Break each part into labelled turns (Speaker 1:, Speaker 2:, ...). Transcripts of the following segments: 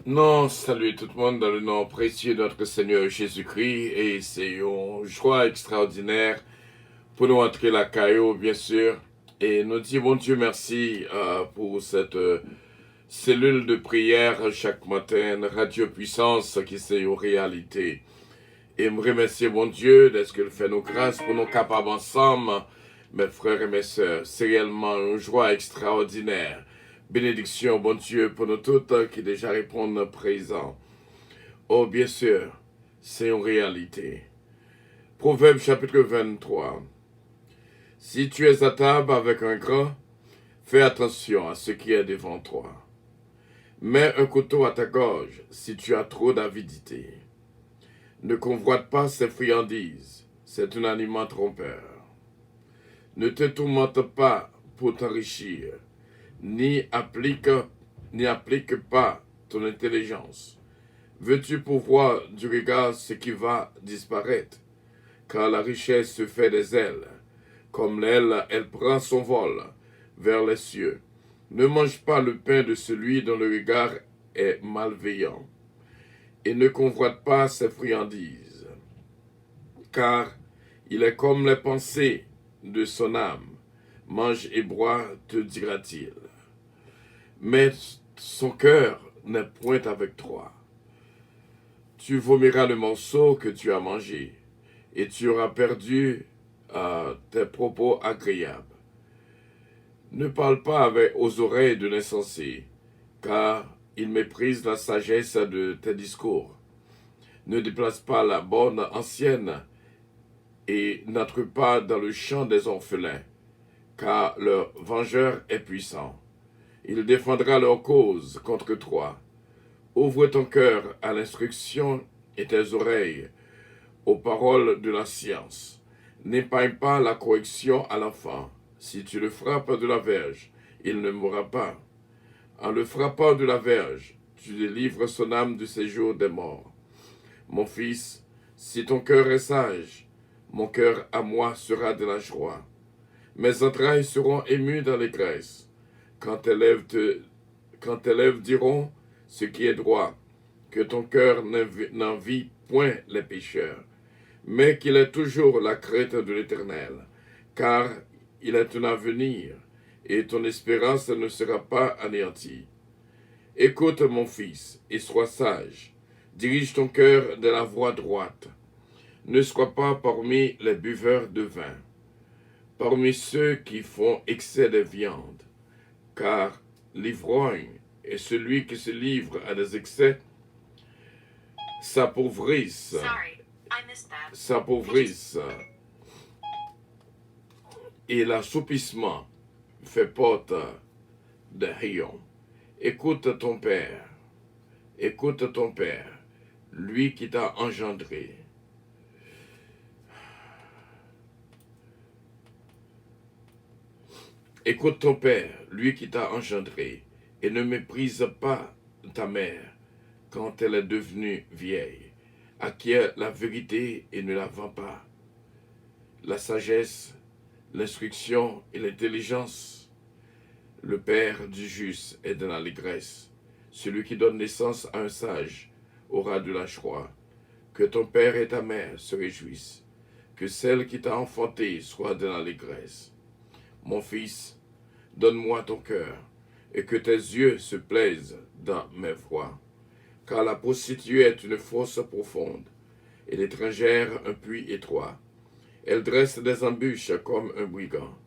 Speaker 1: Non, salut tout le monde dans le nom précieux de notre Seigneur Jésus-Christ et c'est une joie extraordinaire pour nous entrer la caillou, bien sûr. Et nous disons, bon Dieu, merci pour cette cellule de prière chaque matin, Radio Puissance qui c'est une réalité. Et me remercier, bon Dieu, de ce qu'il fait nos grâces pour nous capables ensemble, mes frères et mes sœurs. C'est réellement une joie extraordinaire. Bénédiction, bon Dieu, pour nous toutes qui déjà répondent présent. Oh, bien sûr, c'est une réalité. Proverbe chapitre 23. Si tu es à table avec un grand, fais attention à ce qui est devant toi. Mets un couteau à ta gorge si tu as trop d'avidité. Ne convoite pas ses friandises, c'est un aliment trompeur. Ne te tourmente pas pour t'enrichir, ni applique pas ton intelligence. Veux-tu pouvoir du regard ce qui va disparaître? Car la richesse se fait des ailes. Comme l'aile, elle prend son vol vers les cieux. Ne mange pas le pain de celui dont le regard est malveillant, et ne convoite pas ses friandises, car il est comme les pensées de son âme. Mange et bois, te dira-t-il. Mais son cœur n'est point avec toi. Tu vomiras le morceau que tu as mangé, et tu auras perdu tes propos agréables. Ne parle pas aux oreilles de l'insensé, car il méprise la sagesse de tes discours. Ne déplace pas la borne ancienne, et n'entre pas dans le champ des orphelins, car leur vengeur est puissant. Il défendra leur cause contre toi. Ouvre ton cœur à l'instruction et tes oreilles aux paroles de la science. N'épargne pas la correction à l'enfant. Si tu le frappes de la verge, il ne mourra pas. En le frappant de la verge, tu délivres son âme du séjour des morts. Mon fils, si ton cœur est sage, mon cœur à moi sera de la joie. Mes entrailles seront émues d'allégresse. Quand tes lèvres diront ce qui est droit, que ton cœur n'envie point les pécheurs, mais qu'il ait toujours la crainte de l'Éternel, car il est un avenir, et ton espérance ne sera pas anéantie. Écoute, mon fils, et sois sage. Dirige ton cœur de la voie droite. Ne sois pas parmi les buveurs de vin, parmi ceux qui font excès de viande, car l'ivrogne et celui qui se livre à des excès s'appauvrissent. Et l'assoupissement fait porte de rayons. Écoute ton père, lui qui t'a engendré. Écoute ton père, lui qui t'a engendré, et ne méprise pas ta mère quand elle est devenue vieille. Acquiert la vérité et ne la vends pas. La sagesse, l'instruction et l'intelligence. Le père du juste est dans l'allégresse. Celui qui donne naissance à un sage aura de la joie. Que ton père et ta mère se réjouissent. Que celle qui t'a enfanté soit dans l'allégresse. Mon fils, donne-moi ton cœur, et que tes yeux se plaisent dans mes voies. Car la prostituée est une fosse profonde, et l'étrangère un puits étroit. Elle dresse des embûches comme un brigand,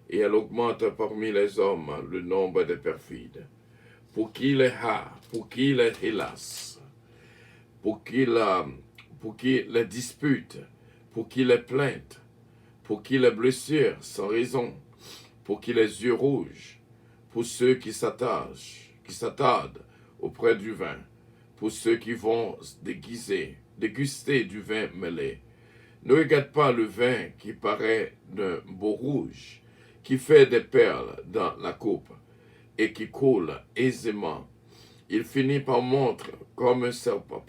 Speaker 1: et elle augmente parmi les hommes le nombre des perfides. Pour qui les hélas, pour qui les disputes, pour qui les plaintes, pour qui les blessures sans raison, pour qui les yeux rouges, pour ceux qui s'attardent auprès du vin, pour ceux qui vont déguster du vin mêlé. Ne regarde pas le vin qui paraît d'un beau rouge, qui fait des perles dans la coupe et qui coule aisément. Il finit par mordre comme un serpent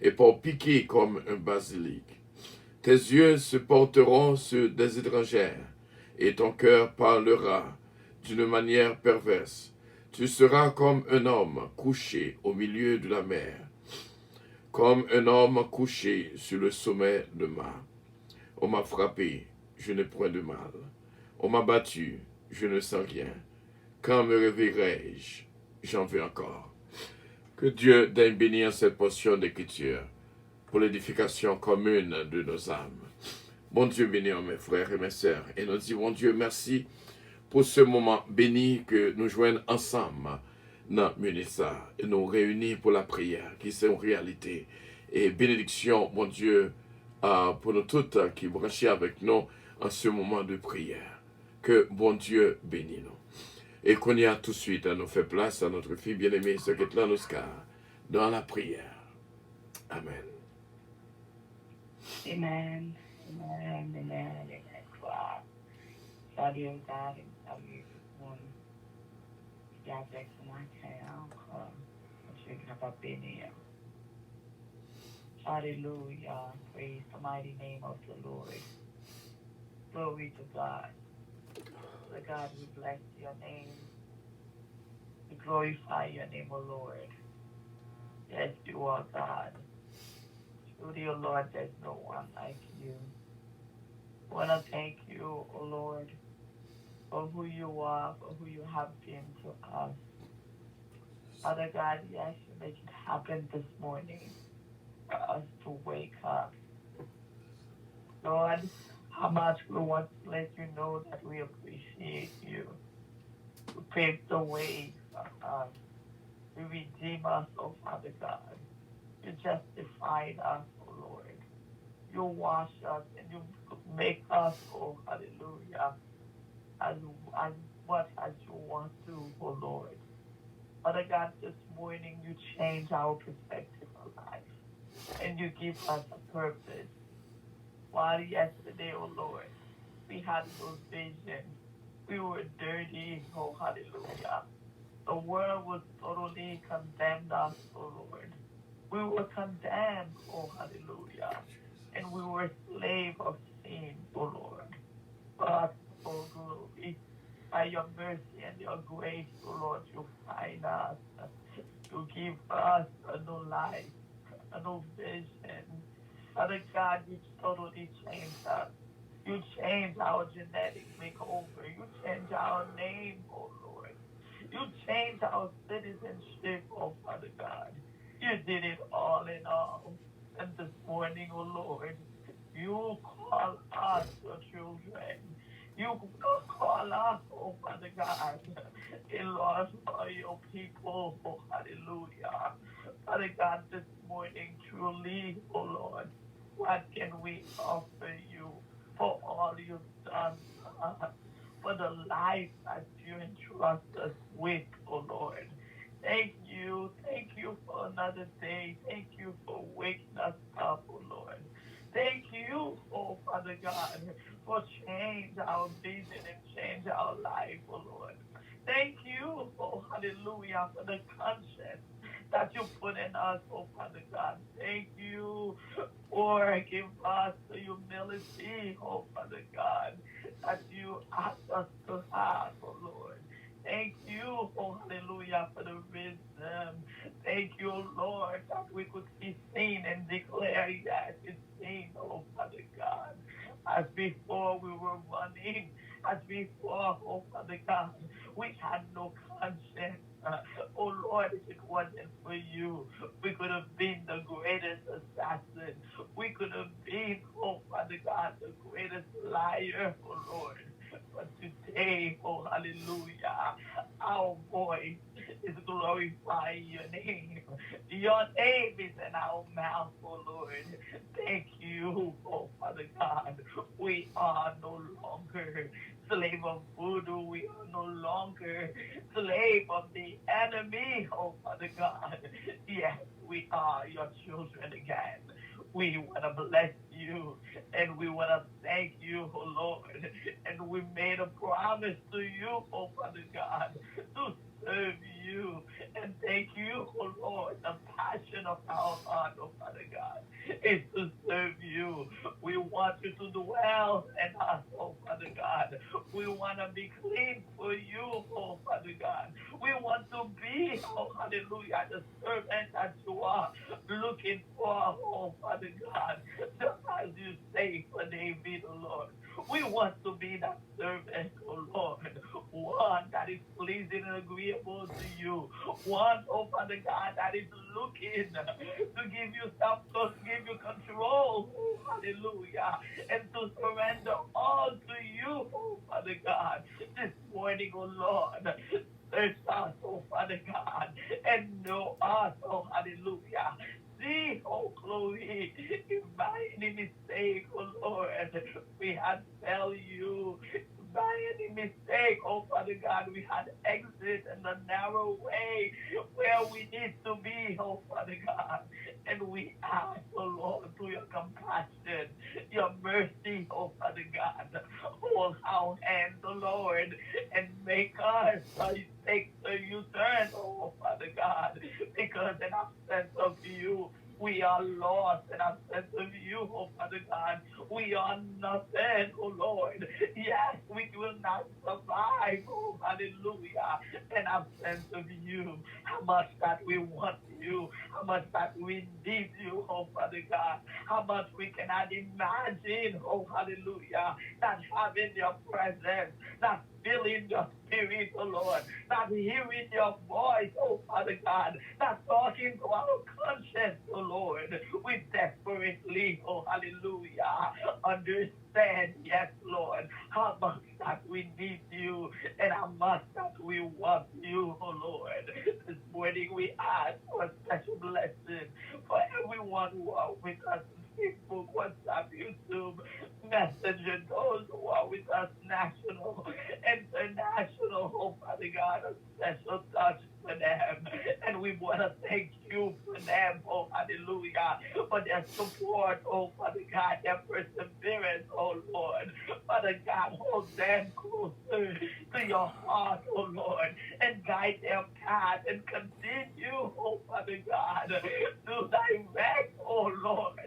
Speaker 1: et par piquer comme un basilic. Tes yeux se porteront sur des étrangères et ton cœur parlera d'une manière perverse. Tu seras comme un homme couché au milieu de la mer, comme un homme couché sur le sommet de mât. On m'a frappé, je n'ai point de mal. On m'a battu, je ne sens rien. Quand me réveillerai-je? J'en veux encore. Que Dieu daigne bénir cette portion d'écriture pour l'édification commune de nos âmes. Bon Dieu, bénir mes frères et mes sœurs. Et nous disons, bon Dieu, merci pour ce moment béni que nous joignons ensemble dans Munissa et nous réunis pour la prière, qui c'est une réalité. Et bénédiction, mon Dieu, pour nous toutes qui branchent avec nous en ce moment de prière. Que bon Dieu bénisse nous. Et qu'on y a tout de suite à nous faire place à notre fille bien-aimée, ce qui est là, Oscar, dans la prière. Amen.
Speaker 2: Amen. Amen. Amen. Amen. Wow. Salut God and salut tout le monde. Qui est avec moi, je vais pas bénir. Hallelujah. Praise the mighty name of the Lord. Glory to God. Father God, we bless your name. We glorify your name, O Lord. Yes, you are God. Truly, O Lord, there's no one like you. I want to thank you, O Lord, for who you are, for who you have been to us. Father God, yes, you make it happen this morning for us to wake up. Lord, how much we want to let you know that we appreciate you. You paved the way for us. You redeem us, oh Father God. You justified us, oh Lord. You wash us and you make us, oh hallelujah, as what as you want to, oh Lord. Father God, this morning you change our perspective of life and you give us a purpose. While yesterday, oh Lord, we had no vision. We were dirty, oh hallelujah. The world was totally condemned us, oh Lord. We were condemned, oh hallelujah. And we were slave of sin, oh Lord. But, oh glory, by your mercy and your grace, oh Lord, you find us. You give us a new life, a new vision. Father God, you totally changed us. You changed our genetic makeover. You changed our name, oh Lord. You changed our citizenship, oh Father God. You did it all in all. And this morning, oh Lord, you call us your children. You call us, oh Father God, in Lord, for your people, oh hallelujah. Father God, this morning, truly, oh Lord, what can we offer you for all you've done for us, for the life that you entrust us with, oh Lord? Thank you for another day. Thank you for waking us up, oh Lord. Thank you, oh Father God, for change our vision and change our life, oh Lord. Thank you, oh hallelujah, for the conscience that you put in us, oh Father God. Thank you for giving us the humility, oh Father God, that you ask us to have, oh Lord. Thank you, oh hallelujah, for the wisdom. Thank you, Lord, that we could be seen and declare, yes, it's seen, oh Father God. As before we were running, as before, oh Father God, we had no conscience. Oh Lord, if it wasn't for you, we could have been the greatest assassin. We could have been, oh Father God, the greatest liar, oh Lord. But today, oh hallelujah, our voice is glorifying your name. Your name is in our mouth, oh Lord. Thank you, oh Father God. We are no longer slave of voodoo. We are no longer slave of the enemy, oh Father God. Yes, we are your children again. We want to bless you and we want to thank you, oh Lord. And we made a promise to you, oh Father God, to serve you. And thank you, oh Lord. The passion of our heart, oh Father God, is to serve you. We want you to dwell in us, oh Father God. We want to be clean for you, oh Father God. We want to be, oh hallelujah, the servant that you are looking for, oh Father God. Just as you say for David, oh Lord. We want to be that servant, oh Lord. One that is pleasing and agreeable to you. One, oh Father God, that is looking to give you self, to give you control, oh hallelujah, and to surrender all to you, oh Father God. This morning, oh Lord, search us, oh Father God, and know us, oh hallelujah. See, oh Chloe, if by any mistake, oh Lord, we had failed you, by any mistake, oh Father God, we had exit in the narrow way where we need to be, oh Father God. And we ask, oh Lord, through your compassion, your mercy, oh Father God, hold our hands, oh Lord, and make us take the U-turn, oh Father God, because in absence of you, we are lost in absence of you, oh Father God. We are nothing, oh Lord. Yes, we will not survive, oh hallelujah, in absence of you. How much that we want you, how much that we need you, oh Father God. How much we cannot imagine, oh hallelujah, not having your presence, not feeling your spirit, oh Lord, not hearing your voice, oh Father God, not talking to our conscience, oh Lord. We desperately, oh hallelujah, understand, yes, Lord, how much that we need you and how much that we want you, oh Lord. This morning we ask for a special blessing for everyone who are with us on Facebook, WhatsApp, YouTube, Messenger, those who are with us national, international, oh Father God, a special touch for them. And we want to thank you for them, oh hallelujah, for their support, oh Father God, their perseverance, oh Lord. Father God, hold them closer to your heart, oh Lord, and guide their path and continue, oh Father God, to direct, oh Lord,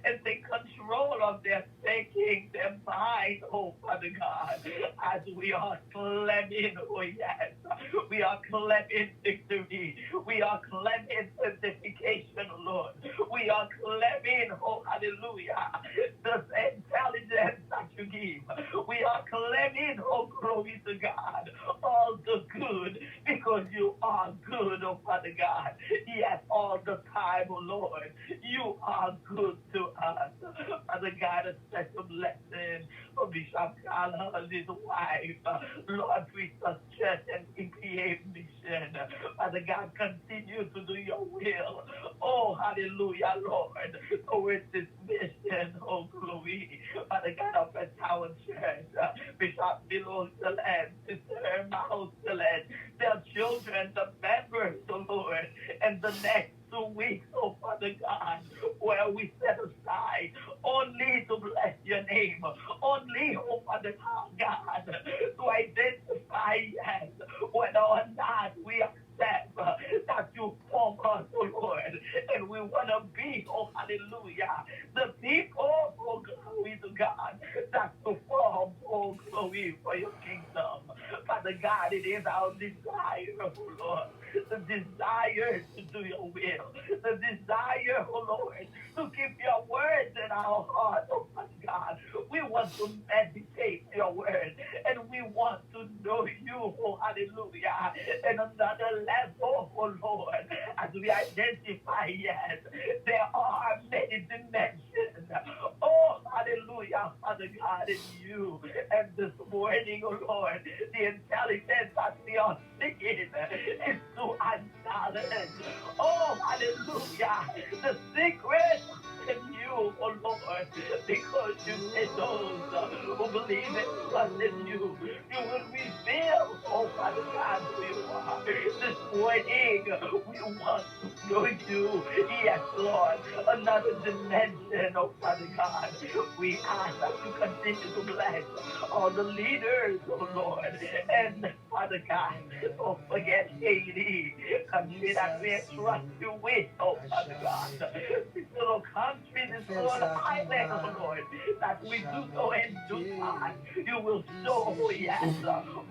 Speaker 2: and take control of their thinking, their mind, oh Father God, as we are claiming, oh yes, we are claiming victory, we are claiming certification, Lord, we are claiming, oh hallelujah, the intelligence that you give, we are claiming, oh glory to God, all the good, because you are good, oh Father God, yes, all the time, oh Lord, you are good to us. Father God, a special blessing for Bishop Carla and his wife. Lord, we such church and EPA mission. Father God, continue to do your will. Oh, hallelujah, Lord, towards this mission. Oh, glory. Father God, of a tower church. Bishop belongs to land. Sister Irma house to land. Their children, the members, oh Lord, and the next 2 weeks, oh Father God, where we set aside only to bless your name, only, oh Father God, to identify, yes, whether or not we accept that you form us, oh Lord, and we want to be, oh hallelujah, the people, oh glory to God, that perform, oh glory for your kingdom. Father God, it is our desire, oh Lord, the desire to do your will, the desire, oh Lord, to keep your words in our heart, oh my God. We want to meditate your word and we want to know you, oh hallelujah, in another level, oh Lord, as we identify, yes, there are many dimensions, oh hallelujah, Father God, in you. And this morning, oh Lord, the intelligence that we are seeking is to acknowledge, oh hallelujah, the secret in you, oh Lord, because you said those who believe and trust in you, you will reveal, oh Father God, who you are. This morning, we want to know you. Yes, Lord, another dimension, oh Father God. We ask that you continue to bless all the leaders, oh Lord, and Father God, don't forget Haiti, country that we trust you with, oh Father God. This little country, this little island, oh Lord, that we do so in due time. You will show, oh yes,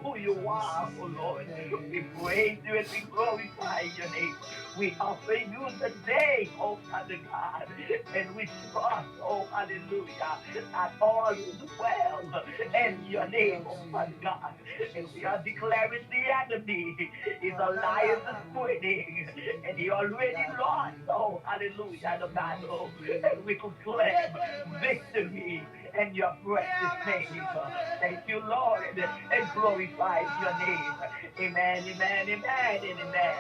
Speaker 2: who you are, oh Lord. We praise you and we glorify your name. We offer you the day, oh Father God, and we trust, oh hallelujah, that all is well in your name, oh Father God. And we are declaring the enemy is a liar this morning, and he already lost, oh hallelujah, the battle. And we proclaim victory and your precious name. Thank you, Lord, and glorify your name. Amen, amen, amen, and amen.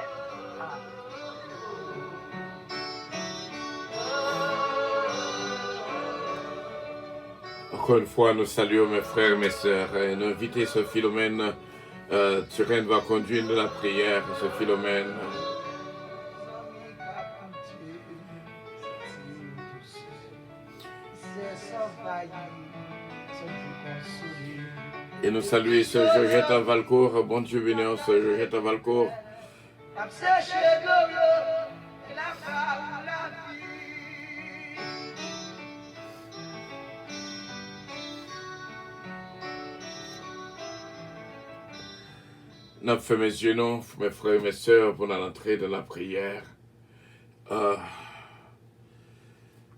Speaker 1: Encore une fois, nous saluons mes frères et mes sœurs et nous invitons ce Philomène. Turenne va conduire de la prière, ce Philomène. Et nous saluons ce Georgette à Valcourt. Bon Dieu béni, ce Georgette à Valcourt. N'a fait mes yeux, non, mes frères et mes sœurs, pour l'entrée de la prière.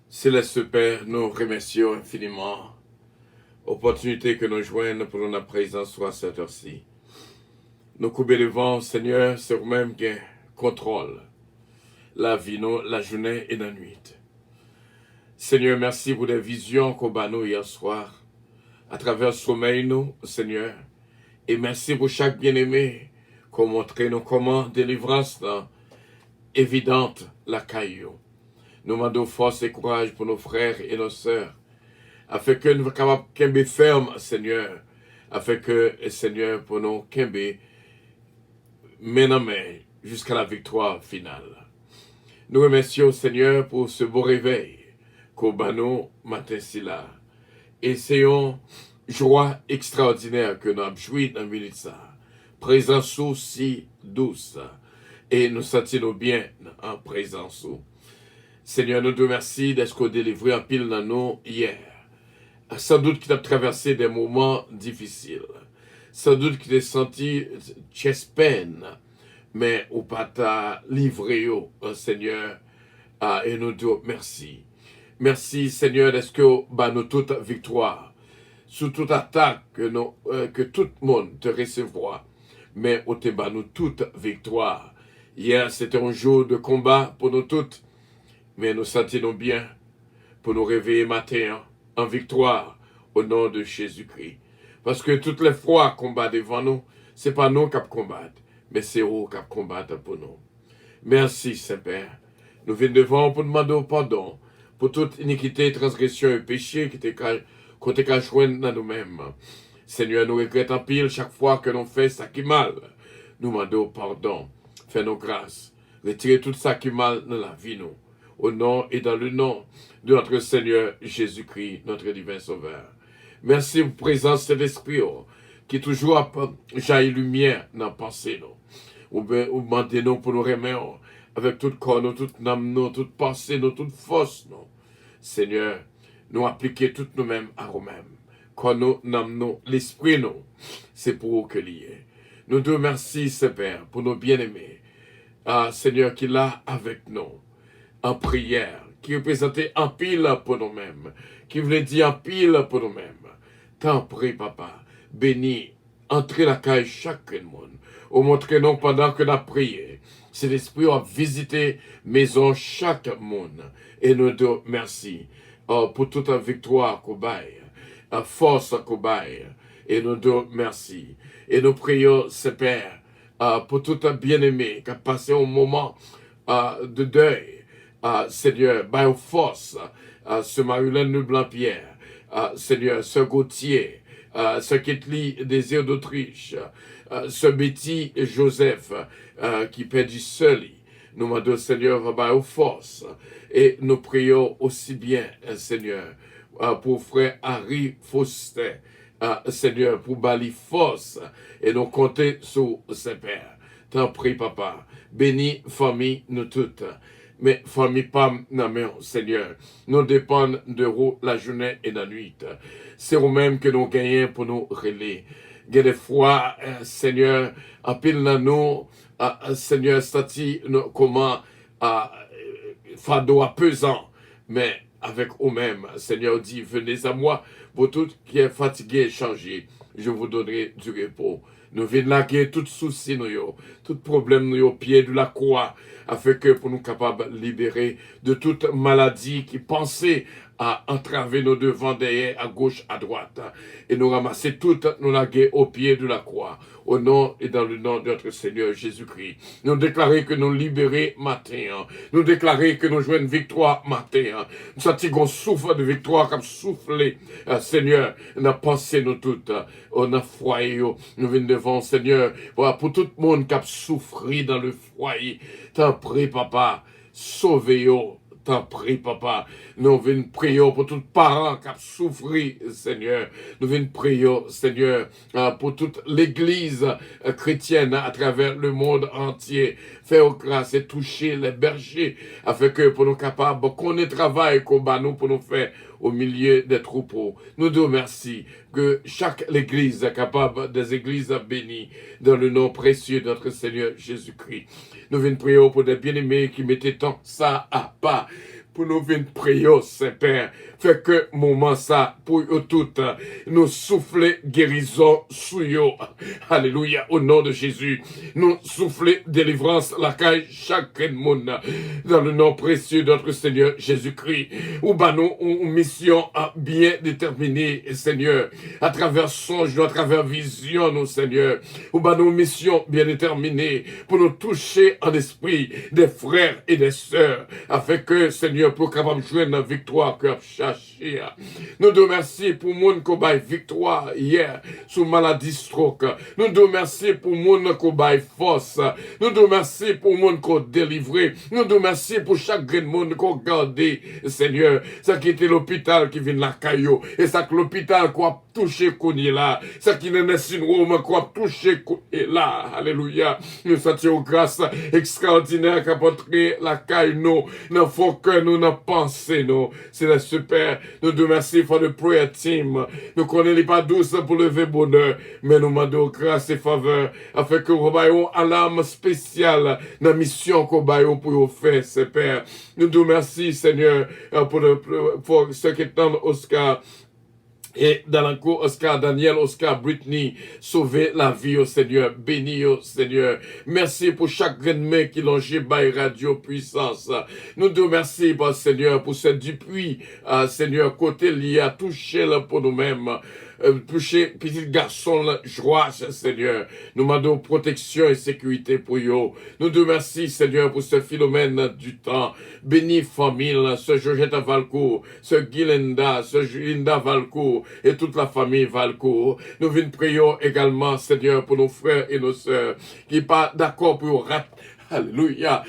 Speaker 1: Céleste Père, nous remercions infiniment l'opportunité que nous joignons pour notre présence soit cette heure-ci. Nous couper devant, Seigneur, c'est vous-même qui contrôle la vie, nous, la journée et la nuit. Seigneur, merci pour les visions qu'on a nous hier soir, à travers le sommeil, nous, Seigneur. Et merci pour chaque bien-aimé qu'on montre nous comment délivrance évidente la caillou. Nous demandons force et courage pour nos frères et nos sœurs, afin que nous soyons capables de ferme, Seigneur, afin que, Seigneur, pour nous, Kembe, main en main, jusqu'à la victoire finale. Nous remercions, Seigneur, pour ce beau réveil qu'au bano matin-ci là. Essayons joie extraordinaire que nous avons joui dans minute ça. Présence aussi douce. Et nous sentons bien en présence. Seigneur, nous te remercions d'être délivré en pile dans nous hier. Sans doute qu'il a traversé des moments difficiles. Sans doute qu'il a senti chest peine. Mais ou pas t'a livré, Seigneur. Et nous te remercions. Merci, Seigneur, d'être que nous toute victoire. Sous toute attaque que tout le monde te recevra, mais au te nous toute victoire. Hier, c'était un jour de combat pour nous toutes, mais nous sentons bien pour nous réveiller matin en victoire au nom de Jésus-Christ. Parce que toutes les fois combat devant nous, ce n'est pas nous qui combattent, mais c'est eux qui combattent pour nous. Merci, Saint-Père. Nous venons devant pour demander pardon pour toute iniquité, transgression et péché qui t'est qu'on te cache dans nous-mêmes. Seigneur, nous regrettons pile chaque fois que nous faisons ça qui est mal. Nous demandons pardon. Fais-nous grâce. Retirez tout ça qui est mal dans la vie, nous. Au nom et dans le nom de notre Seigneur Jésus-Christ, notre divin Sauveur. Merci pour la présence de l'Esprit qui toujours jaillit lumière dans la pensée, nous. Ou demandez-nous pour nous remettre avec tout corps, nous, toute âme, toute pensée, toute force, nous. Seigneur, nous appliquer tout nous-mêmes à nous-mêmes. Quand nous n'amenons l'esprit, nous, c'est pour eux que lié. Nous te remercions, Seigneur, pour nos bien-aimés. Seigneur, qui est là avec nous, en prière, qui représentait en pile pour nous-mêmes, qui voulait dire en pile pour nous-mêmes. T'en prie, Papa, bénis, entrez la caille chaque monde, au montrez-nous pendant que nous avons prié. C'est l'Esprit a visité maison chaque monde. Et nous te remercions. Pour toute la victoire qu'on baille, force qu'on baille, et nous te remercions. Et nous prions, Père, pour tout bien-aimé qui a passé un moment de deuil, Seigneur, baille force, ce Marie-Hélène Blanc-Pierre, Seigneur, ce Gauthier, ce Ketli Désir d'Autriche, ce Betty Joseph, qui perdit seul. Nous demandons, Seigneur, va bailler force. Et nous prions aussi bien, Seigneur, pour frère Harry Foster, Seigneur, pour Bali force. Et nous comptons sur Saint-Père. T'en prie, Papa. Bénis famille, nous toutes. Mais famille, pas non, mais Seigneur. Nous dépendons de vous la journée et la nuit. C'est vous-même que nous gagnons pour nous relayer. Il y a des fois, Seigneur, en pile dans nous, Seigneur, stati comment fardeau pesant, mais avec vous-même, Seigneur dit, venez à moi, pour tout qui est fatigué et changé, je vous donnerai du repos. Nous venons laguer tout souci, tout problème au pied de la croix, afin que pour nous capables de libérer de toute maladie qui pensait à entraver nos devants, derrière, à gauche, à droite, et nous ramasser toutes, nous laguer au pied de la croix, au nom et dans le nom de notre Seigneur Jésus-Christ. Nous déclarer que nous libérer matin, nous déclarer que nous jouons une victoire matin, nous sentis qu'on souffle de victoire comme souffler, Seigneur, nous pensé nous toutes, on a foyer, nous venons devant Seigneur, voilà, pour tout le monde qui a souffri dans le foyer, t'en prie, papa, sauvez-vous. T'en prie, papa. Nous venons prier pour tous les parents qui ont souffert, Seigneur. Nous venons prier, Seigneur, pour toute l'église chrétienne à travers le monde entier. Faire grâce et toucher les bergers, afin que pour nous capables, qu'on ait travail, qu'on bat nous pour nous faire au milieu des troupeaux. Nous te remercions que chaque église est capable des églises bénies dans le nom précieux de notre Seigneur Jésus-Christ. Nous venons prier pour des bien-aimés qui mettaient tant ça à part. Pour nous venir prier, Saint-Père, fait que moment ça, pour eux toutes, nous souffler guérison sous eux. Alléluia, au nom de Jésus. Nous souffler délivrance, la caille chaque monde, dans le nom précieux de notre Seigneur Jésus-Christ. Ou bah nous, une mission bien déterminée, Seigneur, à travers songe, à travers vision, nous, Seigneur. Ou bah nous, mission bien déterminée, pour nous toucher en esprit des frères et des sœurs, afin que, Seigneur, pour capable de jouer notre victoire que chercher. Nous te remercions pour mon combat victoire hier sous maladie stroke. Nous te remercions pour mon combat force. Nous te remercions pour mon qu'on délivré. Nous te remercions pour chaque grand monde qu'on gardé, Seigneur. Ça qui était l'hôpital qui vient de la caillou. Et ça que l'hôpital quoi touché qu'on est là. Ça qui n'est pas syndrome quoi touché qu'on est là. Alléluia. Nous sentions grâce extraordinaire qu'a porté la caille nous. Nous faut que nous n'en pensons nous. C'est la super. Nous te remercions pour le prayer team. Nous connaissons pas douce pour lever bonheur. Mais nous demandons grâce et faveur. Afin que nous ayons alarme spéciale dans la mission qu'on va pour faire, Père. Nous te remercions, Seigneur, pour ce qui est dans Oscar. Et dans la cour, Oscar Daniel, Oscar Britney, sauver la vie au Seigneur, béni au Seigneur. Merci pour chaque grain de main qui longe by Radio Puissance. Nous te remercions, Seigneur, pour ce Dupuis, Seigneur, côté lié à toucher pour nous-mêmes. Toucher petit garçon là, joie, Seigneur. Nous demandons protection et sécurité pour eux. Nous te remercions, Seigneur, pour ce phénomène du temps. Béni famille, ce Georgette Valcourt, ce Guilinda, ce Linda Valcourt et toute la famille Valcourt. Nous venons prier également, Seigneur, pour nos frères et nos sœurs qui sont pas d'accord pour rater. Alléluia.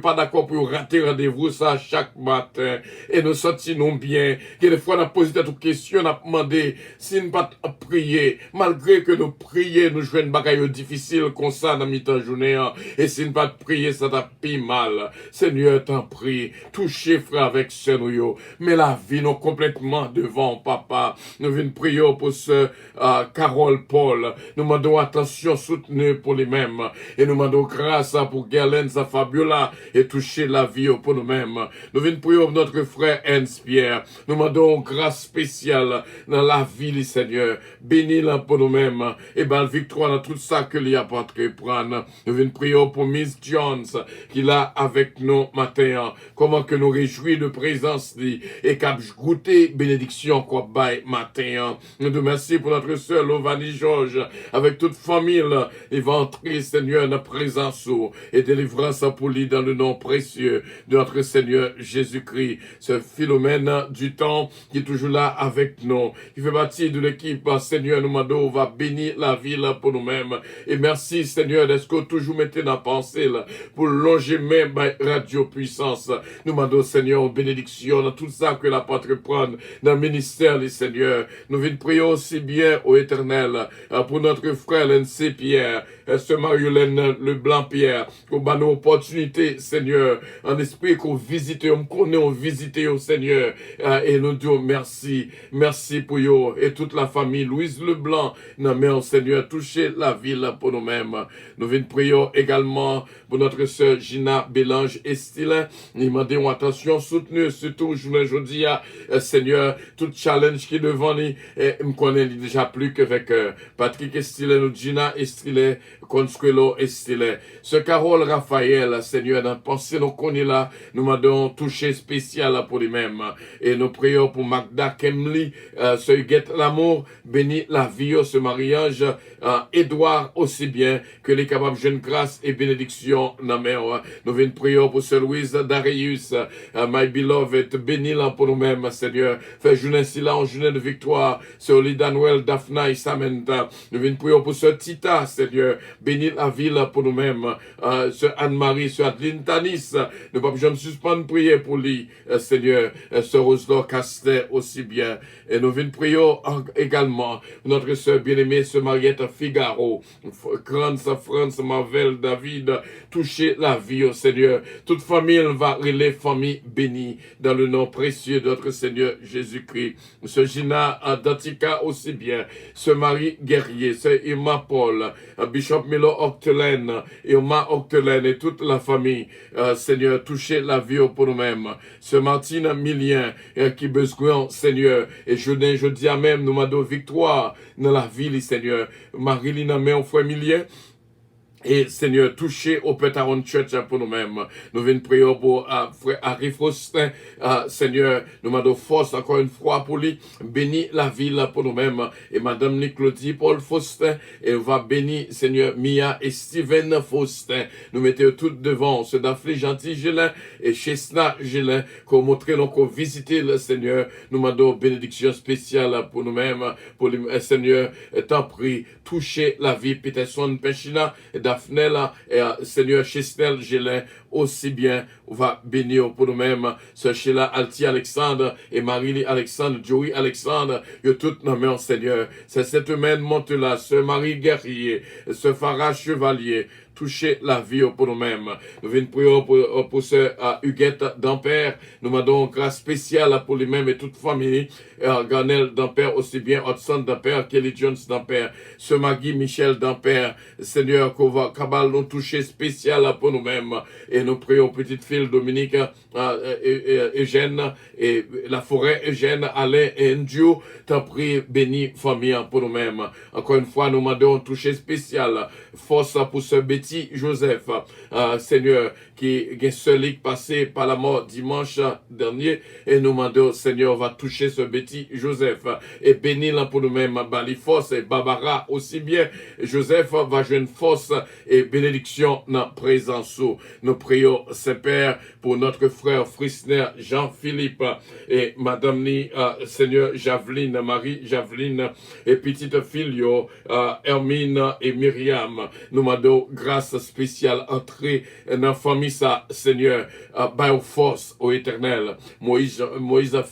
Speaker 1: Pas d'accord pour rater rendez-vous ça chaque matin. Et nous sentons bien. Que des fois, on a posé des questions, on a demandé si nous pas prier. Malgré que nous prions, nous jouons une bagaille difficile comme ça dans mi-temps journée. Et si nous pas prier, ça t'a pis mal. Seigneur, t'en prie. Touchez frère avec Seigneur. Mais la vie, nous complètement devant papa. Nous venons prier pour ce Carole Paul. Nous demandons attention soutenue pour les mêmes. Et nous demandons grâce pour Gerlen, sa Fabiola, et toucher la vie pour nous-mêmes. Nous venons prier pour notre frère Hans Pierre. Nous demandons grâce spéciale dans la vie, Seigneur. Bénis-la pour nous-mêmes. Et ben, victoire dans tout ça que l'y a pas prendre. Nous venons prier pour Miss Jones, qui est là avec nous matin. Comment que nous réjouis de présence, et qu'a goûté bénédiction, quoi, bye, matin. Nous te remercions pour notre sœur Lovani Georges, avec toute famille, et va entrer, Seigneur, dans présence et délivrance pour lui dans le nom précieux de notre Seigneur Jésus-Christ. Ce Philomène du temps qui est toujours là avec nous, qui fait partie de l'équipe, Seigneur, nous demandons, va bénir la ville pour nous-mêmes. Et merci, Seigneur, d'être que toujours mettez dans la pensée là, pour longer même Radio Puissance. Nous demandons, Seigneur, bénédiction dans tout ça que l'apôtre prend dans le ministère, les Seigneurs. Nous venons prier aussi bien au Éternel pour notre frère N.C. Pierre, ce Mariolène le Blanc-Pierre, qu'on bat nos opportunités, Seigneur, en esprit qu'on visite, qu'on ait visité au Seigneur, et nous disons merci, merci pour eux, et toute la famille, Louise Leblanc, non mais, Seigneur, toucher la ville pour nous-mêmes. Nous venons prier également pour notre sœur Gina Bélange Estilin, nous demandons attention soutenue, surtout aujourd'hui, Seigneur, tout challenge qui est devant nous, et me connaît déjà plus qu'avec Patrick Estilin, ou Gina Estilin, Consuelo Estilin. Ce Carole Raphaël, Seigneur, dans pensée, nous connaissons là, nous m'avons touché spécial pour lui-même. Et nous prions pour Magda Kemli, ce Huguette l'amour, bénis la vie, ce mariage, Édouard aussi bien, que les capables jeunes grâce et bénédiction, nous venons prier pour ce Louise Darius, my beloved, bénis-la pour nous-mêmes, Seigneur. Fais journée ainsi là, en journée de victoire, sur Lidanuel, Daphna et Samantha. Nous venons prier pour ce Tita, Seigneur. Bénis la ville pour nous-mêmes, ce Anne-Marie, ce Adeline Tanis. Nous ne pouvons jamais suspendre prier pour lui, Seigneur. Ce Roselor Castet aussi bien. Et nous venons prier également notre sœur bien-aimée, ce Mariette Figaro, grande France, Marvel, David, toucher la vie au Seigneur. Toute famille va relayer famille bénie dans le nom précieux de notre Seigneur Jésus-Christ. Ce Gina Datika aussi bien, ce Marie guerrier, ce Irma Paul, Bishop Milo Octelaine, Irma Octelaine et toute la famille, Seigneur, toucher la vie pour nous-mêmes. Ce Martine Millien qui besoin, Seigneur, et je dis à même, nous m'adons victoire dans la ville, Seigneur. Marie-Lina, mais on frère Millien. Et Seigneur, touchez au Pétaron Church pour nous-mêmes. Nous venons prier pour frère Harry Faustin. Seigneur, nous m'avons force encore une fois pour lui. Bénis la ville pour nous-mêmes. Et Madame Niclodie Paul Faustin. Et va bénir, Seigneur, Mia et Steven Faustin. Nous mettons toutes devant. Ce Daphné Gentil Gélin et Chesna Gélin. Qu'on montre, qu'on visiter le Seigneur. Nous m'avons bénédiction spéciale pour nous-mêmes. Pour le Seigneur, t'en prie, touchez la vie. Peterson Pechina et Daphné, et Seigneur Chesnel Gélin, aussi bien, on va bénir pour nous-mêmes, ce Sheila Alti Alexandre et Marie Alexandre, Joey Alexandre, et toutes nos mains, Seigneur. C'est cette main monte là, ce Marie guerrier, ce Farah chevalier, toucher la vie pour nous-mêmes. Nous venons prier pour ce Huguette d'Ampère. Nous demandons grâce spéciale pour lui-même et toute famille. Garnel d'Ampère aussi bien, Hudson d'Ampère, Kelly Jones d'Ampère, ce Maggie Michel d'Ampère. Seigneur, qu'on va cabal nous toucher spécial pour nous-mêmes. Et nous prions petite fille Dominique, Eugène, et la forêt Eugène, Alain et Ndio. T'en prie, béni famille pour nous-mêmes. Encore une fois, nous demandons toucher spécial. Force pour ce Betty Joseph, Seigneur, qui est seul passé par la mort dimanche dernier, et nous demandons, Seigneur, va toucher ce Betty Joseph, et bénir pour nous-mêmes, Bali force, et Barbara aussi bien. Joseph va jouer une force et bénédiction dans présence. Nous prions, Saint-Père, pour notre frère Frisner, Jean-Philippe, et Madame Ni, Seigneur, Javeline, Marie Javeline, et petite fille, Hermine et Myriam. Nous demandons grâce spéciale entrée dans la famille, ça, Seigneur, by force au éternel. Moïse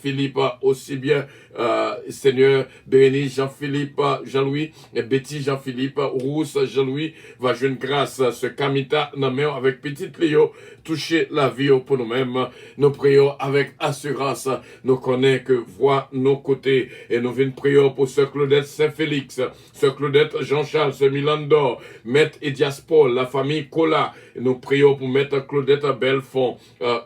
Speaker 1: Philippe aussi bien, Seigneur, Bérénice Jean-Philippe, Jean-Louis, et Betty Jean-Philippe, Rousse Jean-Louis, va jouer une grâce, ce Kamita, avec petite Léo, toucher la vie pour nous-mêmes. Nous prions avec assurance, nous connaissons que voix nos côtés, et nous venons prier pour ce Claudette Saint-Félix, ce Claudette Jean-Charles, ce Milan d'Or, Maître et Diaspol, la famille Cola. Nous prions pour Maître Claudette Belfond,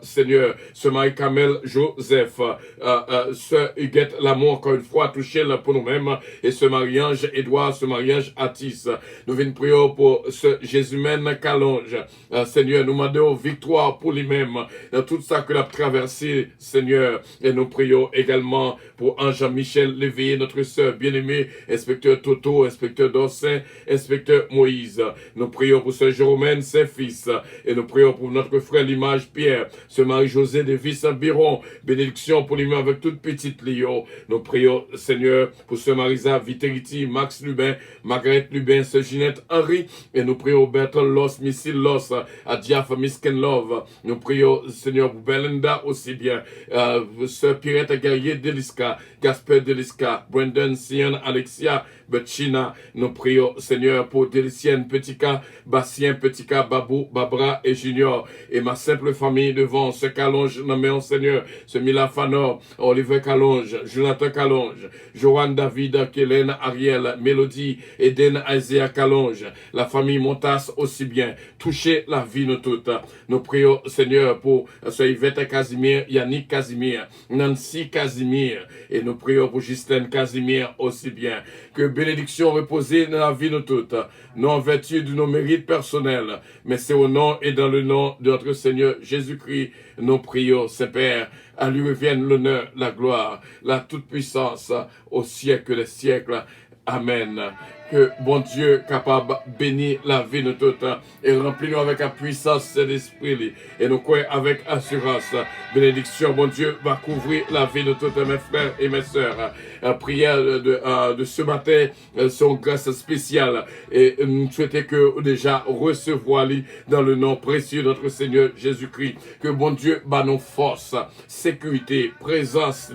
Speaker 1: Seigneur, ce Marie-Camel Joseph, ce Huguette L'amour, encore une fois, touché là pour nous-mêmes, et ce mariage Édouard, ce mariage Atis. Nous venons prier pour ce Jésus-mène Calonge. Seigneur, nous demandons victoire pour lui-même dans tout ça que l'a traversé, Seigneur. Et nous prions également pour Ange-Michel Léveillé, notre sœur bien-aimée, inspecteur Toto, inspecteur Dorsin, inspecteur Moïse. Nous prions pour ce Jérôme, Saint-Fils, et nous prions pour notre frère l'image Pierre, ce Marie-José de Vice-Biron, bénédiction pour lui-même avec toute petite Léo. Nous prions, Seigneur, pour ce Marisa Viteriti, Max Lubin, Margaret Lubin, ce Ginette Henry, et nous prions Bertrand Loss, Missile Loss, à Diaf Misken Love. Nous prions, Seigneur, pour Belinda aussi bien, ce Pirate Guerrier Deliska, Gasper Deliska, Brendan Sion, Alexia, Betchina. Nous prions, Seigneur, pour Délicienne Petika, Bastien Petika, Babou, Babra et Junior, et ma simple famille devant ce Calonge nommé en Seigneur, ce Mila Fanor, Oliver Calonge, Jonathan Calonge, Joanne David, Kélène Ariel, Mélodie, Eden Isaiah Calonge, la famille Montas aussi bien. Touchez la vie nous toutes. Nous prions, Seigneur, pour ce Yvette Casimir, Yannick Casimir, Nancy Casimir, et nous prions pour Justine Casimir aussi bien. Que bénédiction reposer dans la vie de toutes, non en vertu de nos mérites personnels, mais c'est au nom et dans le nom de notre Seigneur Jésus-Christ, nous prions, Saint-Père. À lui revienne l'honneur, la gloire, la toute-puissance au siècle des siècles. Amen. Que bon Dieu capable de bénir la vie de tout et remplir-nous avec la puissance de l'Esprit. Et nous croyons avec assurance. Bénédiction, bon Dieu, va couvrir la vie de tous mes frères et mes sœurs. Prière de ce matin sont grâce spéciale. Et nous souhaitons que déjà recevoir dans le nom précieux de notre Seigneur Jésus-Christ. Que bon Dieu va nous force, sécurité, présence.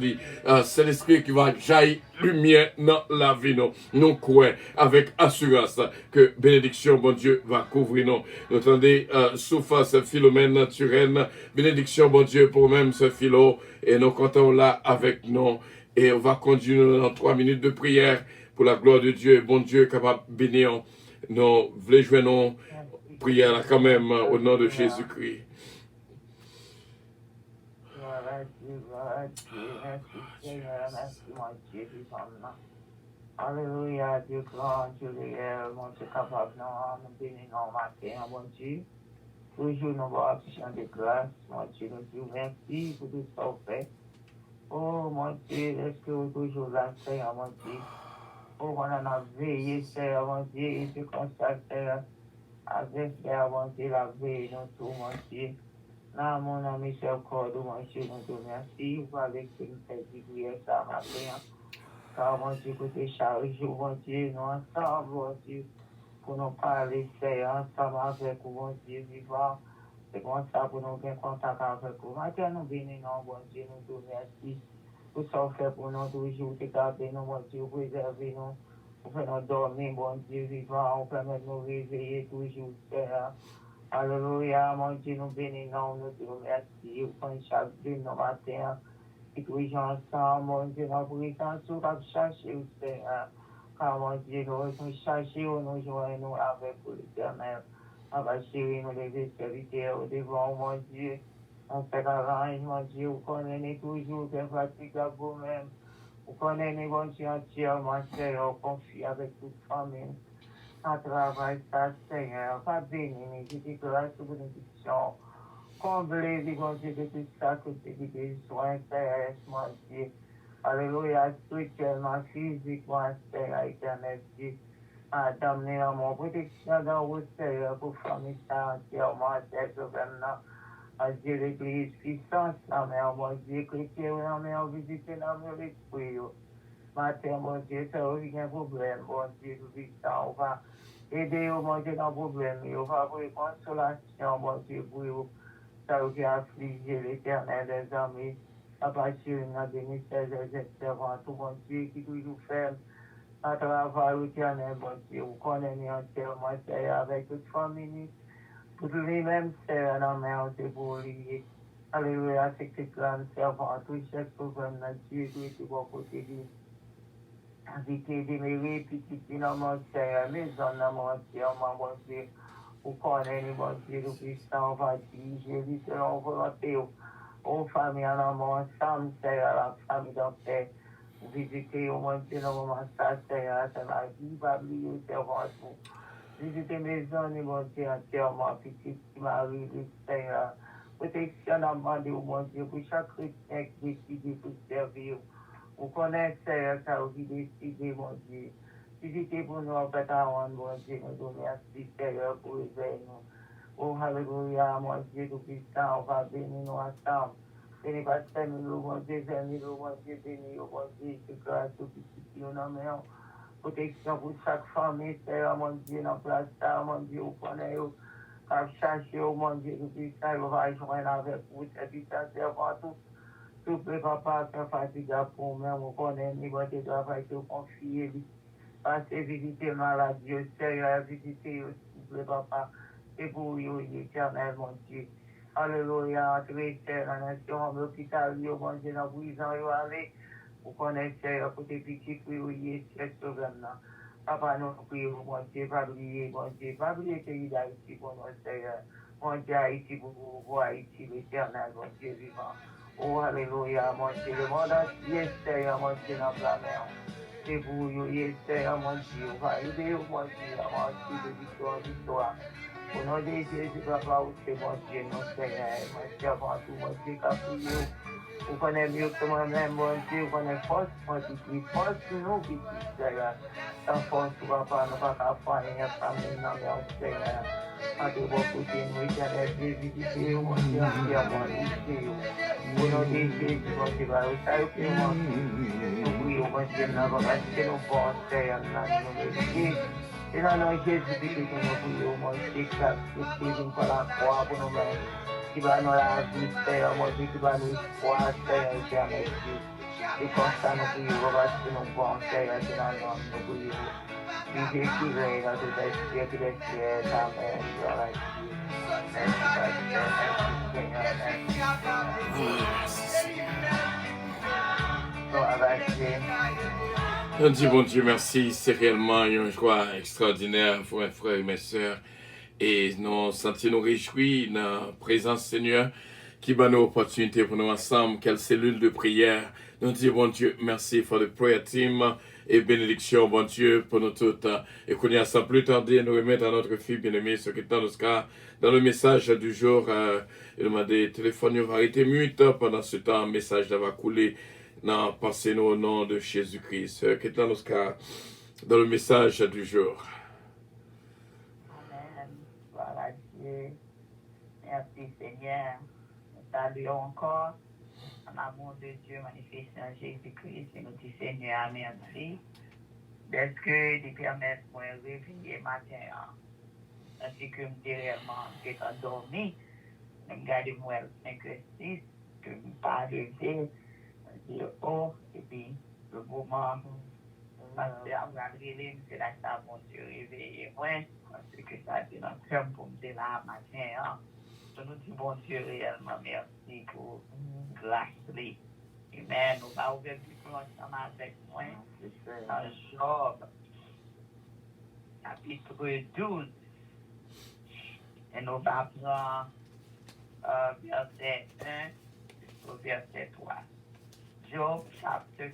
Speaker 1: C'est l'Esprit qui va jaillir lumière dans la vie. Nous croyons avec assurance que bénédiction, bon Dieu, va couvrir nous. Nous attendez souffrance Philomène naturelle. Bénédiction, bon Dieu, pour même ce philo. Et nous comptons là avec nous. Et on va continuer dans 3 minutes de prière pour la gloire de Dieu. Bon Dieu, capable de bénir. Nous voulons jouer nos prières là quand même au nom de Jésus-Christ.
Speaker 2: Alléluia, Dieu grand, Dieu réel, mon Dieu capable, nous bénissons nos matins, mon Dieu. Toujours nous voyons de grâce, mon Dieu, nous disons merci pour tout ce qu'on fait. Oh, mon Dieu, est-ce que vous toujours là, Seigneur, mon Dieu? Oh, on en a veillé, Seigneur, mon Dieu, et tu constates, Seigneur, avec, Seigneur, mon Dieu, la veille, nous tous, mon Dieu. Là, mon ami, cher corps, mon Dieu, nous te remercie, pour avec ce que nous faisons, prière, ça matin. Car, mon Dieu, côté charge, mon Dieu, nous ensemble, mon Dieu, pour nous parler, Seigneur, ensemble avec vous, mon Dieu, vivant. C'est comme ça pour nous bien contact avec vous. Maintenant, nous bénissons, bon Dieu, nous te remercions. Tout ça fait pour nous toujours, te garder nous, mon Dieu, préserver nous. Pour faire nous dormir, bon Dieu, vivant. Pour permettre de nous réveiller toujours, Seigneur. Alléluia, mon Dieu, nous bénissons, nous te remercions. Pour chaque jour, nos matins. Et toujours ensemble, mon Dieu, nous brisons tout à chercher, Seigneur. Car, mon Dieu, nous cherchons, nous joignons avec l'Éternel. On va chérir nous les serviteurs au devant, mon Dieu. On fait l'arrange, mon Dieu. Vous connaissez toujours des pratiques à vous-même. Vous connaissez, mon Dieu, entièrement, Seigneur. Confie avec toute famille. On travaille ça, Seigneur. Pas bénir, mais je dis grâce pour bénédiction. Comblez, mon Dieu, de tout ça que tu dis besoin, Seigneur, mon Dieu. Alléluia, spirituellement, physiquement, Seigneur, éternel Dieu. Madame, mon protection dans vos Seigneur, pour famille entièrement, Seigneur, maintenant. Dieu, l'église, puissance, la mère, mon Dieu, chrétien, la mère, visiter la mère, l'esprit. Matin, mon Dieu, ça n'a aucun problème, mon Dieu, puissant, on va aider, mon Dieu, dans le problème, on va avoir une consolation, mon Dieu, pour vous. Ça n'a aucun affligé, l'éternel des amis. À partir de ministère des servants, tout mon Dieu, qui toujours ferme. À travers l'éternel, mon Dieu, vous connaissez entièrement, Seigneur, avec toute famille. Pour lui-même, Seigneur, la main, c'est pour lui. Alléluia, c'est que grand servant, tout chaque programme, Dieu, tout est bon côté de lui. Invité de mes petites finalement, Seigneur, maison, mon Dieu, mon Dieu. Vous connaissez, mon Dieu, le puissant, on va diriger, lui, selon volonté. Aux familles, en amour, ensemble, Seigneur, la famille d'enfer. Visiter au monde de nos moments, ça, Seigneur, c'est la vie, va oublier, servant tout. Visiter mes amis, mon Dieu, entièrement, petit Marie, Seigneur. Protection à demander au mon Dieu, pour chaque chrétien qui décide pour servir. Vous connaissez, Seigneur, ça vous décide, mon Dieu. Visitez pour nous, en fait, mon Dieu, nous vous remercie, Seigneur, pour les nous. Oh, alléluia, mon Dieu, tout puissant, on va bénir nous ensemble. Bénis pas nous, mon Dieu, bénis nous, mon Dieu, bénis nous, mon Dieu, que grâce au petit, nous nommons. Protection pour chaque famille, Seigneur, mon Dieu, dans place, mon Dieu, vous connaissez, car chercher, mon Dieu, tout puissant, on va joindre avec vous, c'est puissant, servant tout. Tout le papa, c'est fatigable pour moi, vous connaissez, ni votre travail, te confier, passez visiter maladie, Seigneur, visiter aussi, le papa. Et pour vous, éternel, mon Dieu. Alléluia, entrer, la nation, l'hôpital, mon Dieu, dans prison, allez. Vous connaissez, pour tes petits prières, c'est ce là. Papa, nous prions, mon Dieu, pas oublier, mon Dieu, pas oublier que il a ici pour nous, Seigneur. Mon Dieu, Haïti, pour vous voir, Haïti, l'éternel, mon Dieu vivant. Oh, alléluia, mon Dieu, le monde entier, Seigneur, mon Dieu, dans la mer. c'est vous, et Seigneur, mon Dieu, va aider, mon Dieu, mon Dieu, de victoire, victoire. Au nom de Jésus, papa, où c'est mon Dieu, non, Seigneur, mon Dieu, avant tout, mon Dieu, qu'a prié. Vous connaissez mieux que moi-même, mon Dieu, vous connaissez force, mon Dieu, qui force nous, qui Seigneur. Sans force, papa, nous pas qu'à faire, il y a pas maintenant, mon Seigneur. En tout cas, côté, nous, éternel, visiter, mon Dieu, entièrement, visiter. Au nom de Jésus, mon Dieu, vous savez que moi, nous prions, mon Dieu, nous avons resté nos bons, Seigneur, nous avons resté. Et dans le nom de Jésus-Christ, nous prions, mon Dieu, que Christ est une fois la croix pour nous-mêmes. Qui va nous la vie, Seigneur, mon Dieu, qui va nous espoir, Seigneur, éternel Dieu. Et comme ça, nous prions, parce que nous bons, Seigneur, c'est dans le nom, nous prions. Dieu qui règne dans tout esprit, qui les cieux, amen, gloire à Dieu. Merci, Pasteur, merci, Seigneur, merci. Gloire à Dieu.
Speaker 1: On dit bon Dieu merci, c'est réellement une joie extraordinaire pour mes frères et mes sœurs. Et nous sentons nous réjouis dans la présence Seigneur qui donne nous l'opportunité pour nous ensemble, quelle cellule de prière. Nous disons bon Dieu merci pour le prayer team et bénédiction bon Dieu pour nous toutes. Et qu'on y a sans plus tarder nous remettre à notre fille bien-aimée ce qui est dans le cas. Dans le message du jour, il m'a dit téléphone va arrêter mute pendant ce temps, le message va couler. Non, pensez-nous au nom de Jésus-Christ. Qui est dans le cas, dans le message du jour.
Speaker 2: Amen. Gloire à Dieu. Merci Seigneur. Nous saluons encore l'amour de Dieu manifesté en Jésus-Christ et nous disons Seigneur, merci. Parce que tu permets de me réveiller matin. Ainsi que je me dis réellement que tu as dormi. Je me garde moi 5 6 que je ne pas levé. Je dis oh, et puis le moment. Parce que Abraham Rélim, c'est là que ça mon Dieu réveillé moi. Parce que ça a été dans le cœur pour me dire là matin. Je nous dis bon Dieu réellement merci pour grâce. Amen. Nous allons ouvrir le micro ensemble avec moi dans Job, chapitre 12. Et nous allons prendre verset 1 jusqu'au verset 3. Job chapter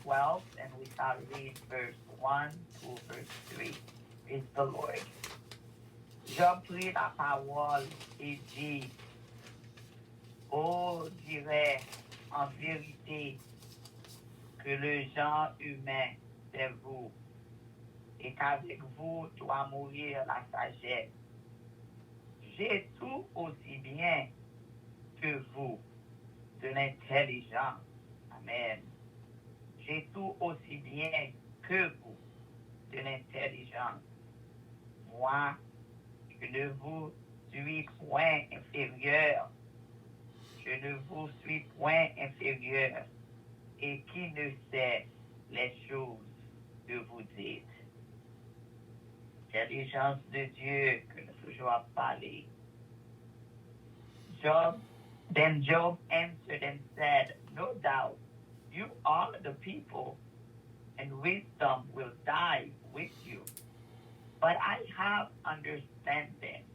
Speaker 2: 12, and we shall read verse 1 to verse 3. Praise the Lord. Job prit la parole et dit, oh, dirait en vérité que le genre humain, c'est vous, et qu'avec vous doit mourir la sagesse. J'ai tout aussi bien que vous de l'intelligence. Amen. J'ai tout aussi bien que vous de l'intelligence. Moi, je ne vous suis point inférieur. Je ne vous suis point inférieur. Et qui ne sait les choses que vous dites? L'intelligence de Dieu que nous toujours à parler. Then Job answered and said, no doubt, you are the people, and wisdom will die with you. But I have understanding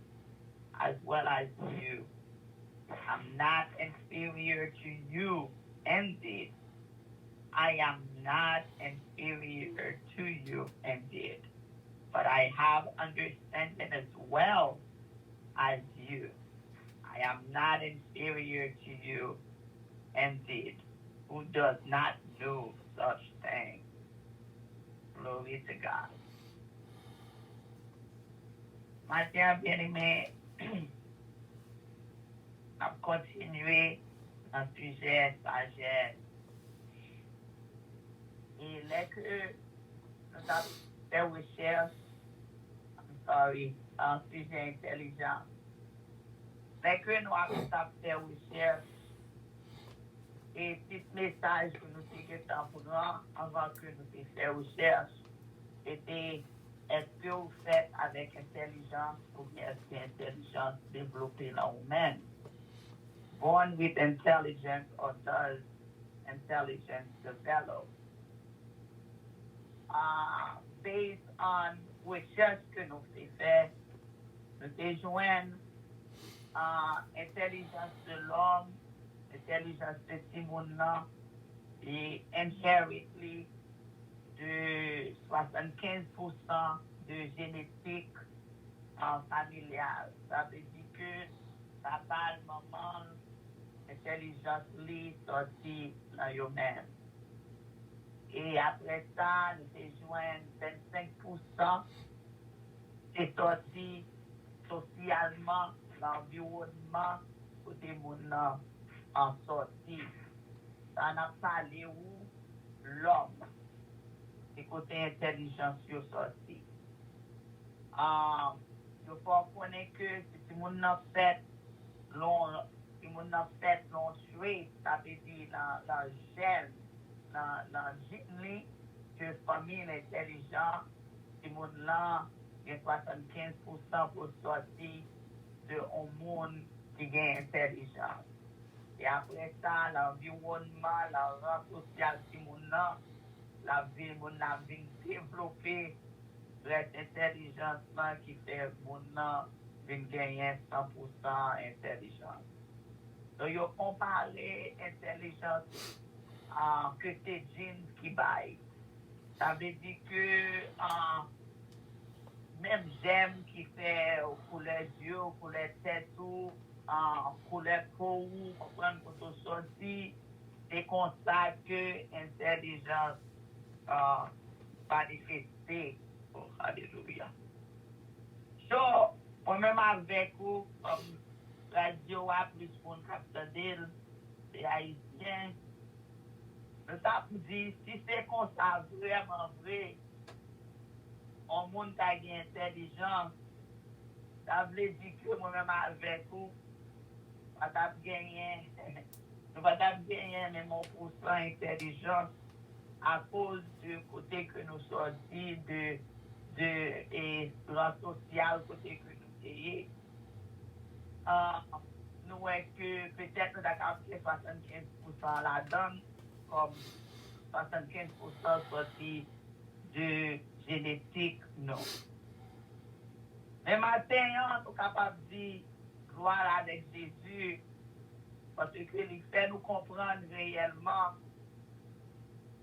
Speaker 2: as well as you. I'm not inferior to you, indeed. I am not inferior to you, indeed. But I have understanding as well as you. I am not inferior to you, indeed. Who does not know such things? Glory to God. Matin bien-aimé, on continuer dans le sujet sagesse. Et là que nous avons fait recherche, en sujet intelligent. Là que nous avons fait recherche, et petit message que nous avons pour nous avant que nous fassions recherche, c'était est-ce que vous faites avec intelligence ou bien est-ce que l'intelligence développée là vous-même? Born with intelligence or does intelligence develop? Based on recherche que nous faisons, nous joignons intelligence de l'homme, intelligence de Timoun, et inherently de 75% de génétique familiale. Ça veut dire que papa, maman, intelligence li sorti dans eux-mêmes. Et après ça, nous rejoignons 25% c'est sorti socialement, l'environnement, côté moun en sorti. Ça n'a pas parlé où l'homme, c'est côté intelligence yo sorti. Il faut connaître que si moun n'a fait l'on joué, ça veut dire dans gène, dans gène que famille intelligente, si moun là, il y a 75% pour sortir de un monde qui est intelligent. Et après ça, l'environnement, la rang sociale, si moun là, la vie, moun la vie développer cette intelligence là qui fait moun là vient gagner 100% intelligence. Donc, il comparé intelligence que c'est jeans qui baille. Ça veut dire que même j'aime qui fait couleur d'yeux, couleur tête ou couleur peau, comprendre que tout sorti, c'est comme ça que l'intelligence manifestée. Oh, alléluia. So, moi-même avec vous, comme radio a plus pour une capitale, c'est haïtien. Ça vous dit, si c'est comme ça vraiment vrai, on monde qui a intelligence, ça veut dire que moi-même avec vous, nous ne pas gagner même 1% intelligence à cause du côté que nous sortis de plan social, côté que nous payons. Nous voyons que peut-être nous avons fait 75% là-dedans, comme 75% sorti de génétique, non. Mais maintenant, nous sommes capables de dire gloire avec Jésus, parce qu'il fait nous comprendre réellement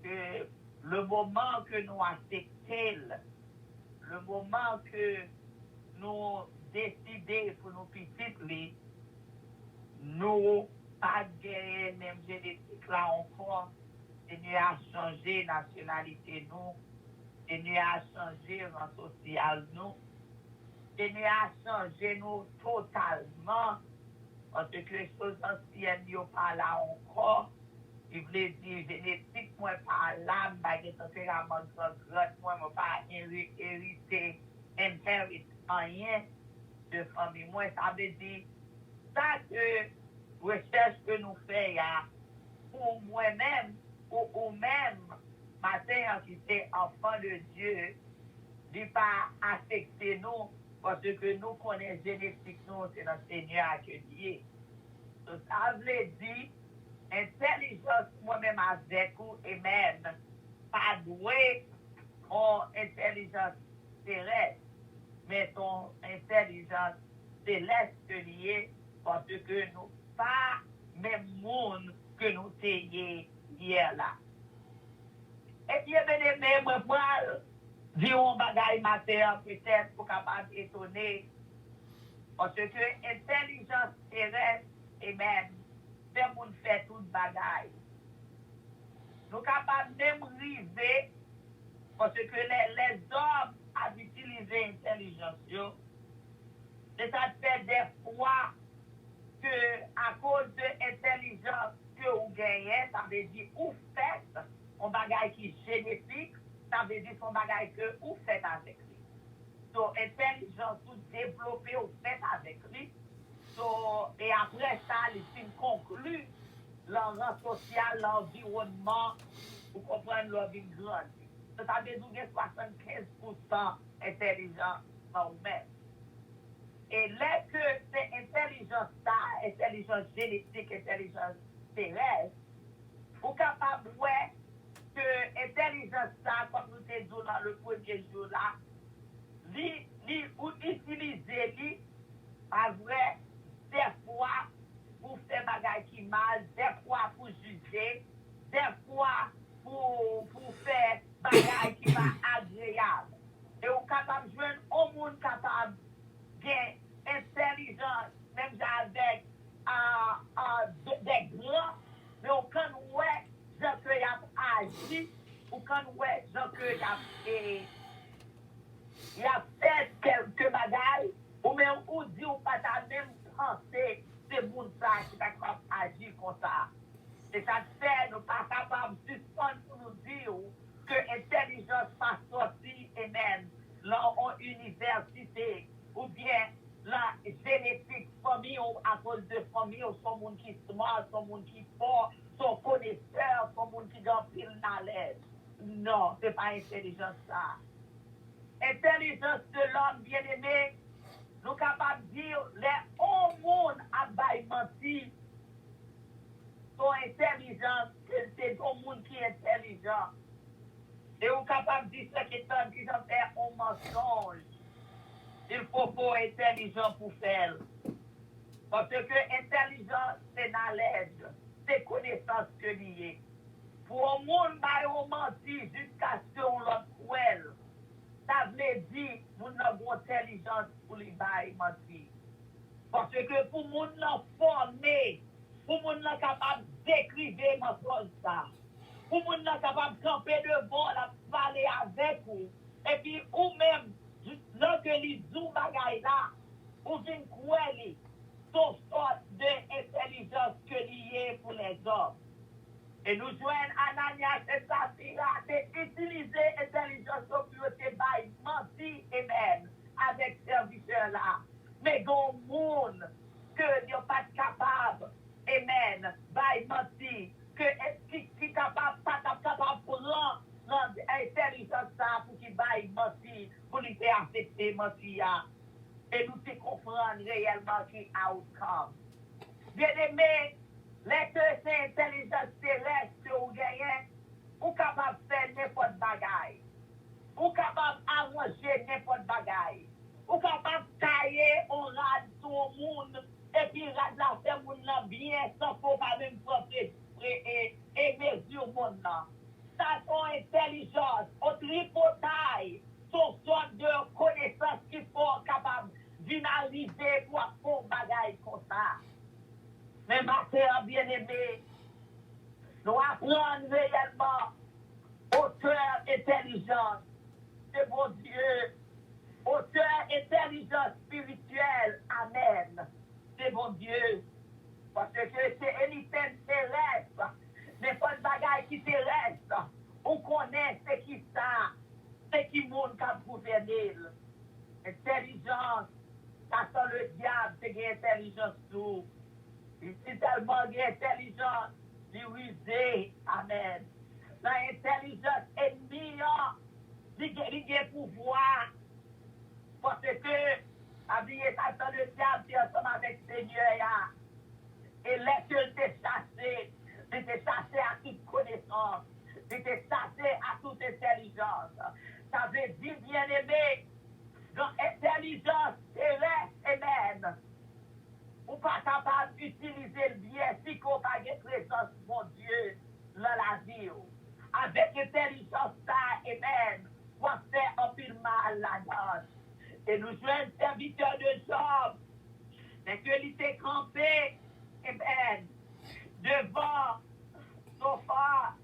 Speaker 2: que le moment que nous acceptons, le moment que nous décidons pour nos petites, nous pas gagner même génétique là encore, Seigneur a changé nationalité nous, Seigneur a changé rang social nous, Seigneur a changé nous totalement, parce que les choses anciennes ne sont pas là encore. Il voulait dire génétique, moi pas là, je ne sais pas moi pas hérité, inherit rien de famille. Moi, ça veut dire, ça que recherche que nous faisons, pour moi-même, ou même, matin, qui est enfant de Dieu, ne pas affecter nous, parce que nous connaissons génétique, nous, c'est notre Seigneur accueilli. Donc, ça veut dire, intelligence moi-même avec vous et même pas doué en intelligence terrestre, mais ton intelligence céleste liée parce que nous pas même monde que nous t'ayons hier là. Et bien, bien aimé, moi, dire un bagage matériel peut-être pour capable étonner parce que intelligence terrestre et même fait moun fait tout bagaille. Nous capables même river parce que les hommes ont utilisé l'intelligence. C'est ça fait des fois que à cause de l'intelligence que vous gagnez, ça veut dire ou faites un bagage qui est génétique, ça veut dire son bagage que vous faites avec lui. Donc, intelligence tout développée ou faites avec lui. So, et après ça, les films concluent l'environnement social, l'environnement, pour comprendre leur vie grande. Ça veut dire 75% intelligent dans vous-même. Et là que c'est intelligence, intelligence génétique, intelligence terrestre, vous êtes capable de voir que l'intelligence, comme nous avons dit dans le premier jour là, vous utilisez, pas vrai, des fois pour faire bagaille qui mal, des fois pour juger, des fois pour faire bagaille université, ou bien la génétique famille, ou à cause de famille, ou son monde qui smart, son monde qui fort, son connaisseur, son monde qui gagne pile knowledge. Non, c'est pas intelligence ça. Intelligence de l'homme bien-aimé, nous sommes capables de dire, les hommes à bail menti, sont intelligents, c'est ton monde qui est intelligent. Et vous capable de dire ce qui est un mensonge. Il faut être intelligent pour faire. Parce que intelligence, c'est knowledge, c'est connaissance que lié. Pour un monde, on menti jusqu'à ce qu'on l'autre cruel. Ça veut dire que nous avons intelligence pour les bails mentir. Parce que pour les gens formés, pour les gens capables d'écrire mensonge ça. Pour les gens capables de camper devant la parler avec vous. Et puis, ou même, lorsque les zou bagay là, ou vin koueli, son sorte d'intelligence que lié pour les hommes. Et nous joignons Ananias et Saphira, c'est utiliser l'intelligence pour te bail, menti et même avec serviteur là. Mais dans le monde, que n'est pas capable, amen, bail, menti, qui est capable, pas capable pour rendre l'intelligence ça pour qu'il bail, menti, pour lui faire accepter menti. Et nous te comprendre réellement qui est outcome. Bien aimé, les deux c'est intelligence terrestre ou gagnent, ou capable de faire n'importe bagaille, ou capable d'arranger n'importe bagaille, ou capable de tailler on rade sur le monde, et puis rade la faire monde bien, sans faut pas même propre et mesure monde là. Ça son intelligence, au tripotail, son sorte de connaissance qu'il faut capable d'analyser pour faire bagaille comme ça. Mais ma sœur bien-aimée, nous apprenons réellement auteur intelligence de mon Dieu, auteur intelligence spirituelle, amen, c'est mon Dieu, parce que c'est un item terrestre, mais pas de bagaille qui terrestre, on connaît ce qui ça, ce qui monde qui gouverner. Intelligence, ça sent le diable, c'est une intelligence tout. Il est tellement intelligent, il rusé, amen. L'intelligence ennemie, il a pouvoir. Parce que, habillé ça dans le diable, c'est ensemble avec le Seigneur. Et laisse-le te chasser, il te chasser à toute connaissance, il te chasser à toute intelligence. Ça veut dire, bien-aimé, l'intelligence terrestre et même. Ou pas capable d'utiliser le bien si qu'on n'a pas de présence, mon Dieu, dans la vie. Avec l'intelligence, ça, et même, pour faire un peu mal là-dedans. Et nous jouons un serviteur de Job, mais que il s'est campé, et même, devant son phare.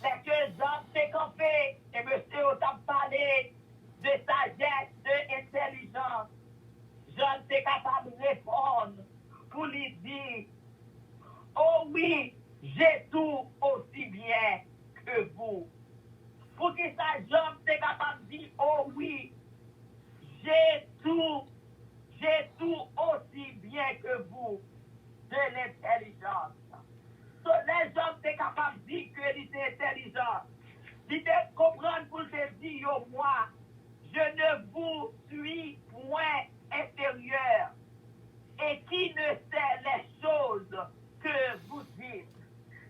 Speaker 2: Mais que Job s'est campé, et monsieur, on t'a parlé de sagesse, d'intelligence. John est capable de répondre pour lui dire, oh oui, j'ai tout aussi bien que vous. Pour que ça, John est capable de dire, oh oui, j'ai tout aussi bien que vous de l'intelligence. So, les hommes sont capables de dire qu'il est intelligent. Il te comprendre pour te dire, yo, moi, je ne vous suis point intérieur et qui ne sait les choses que vous dites.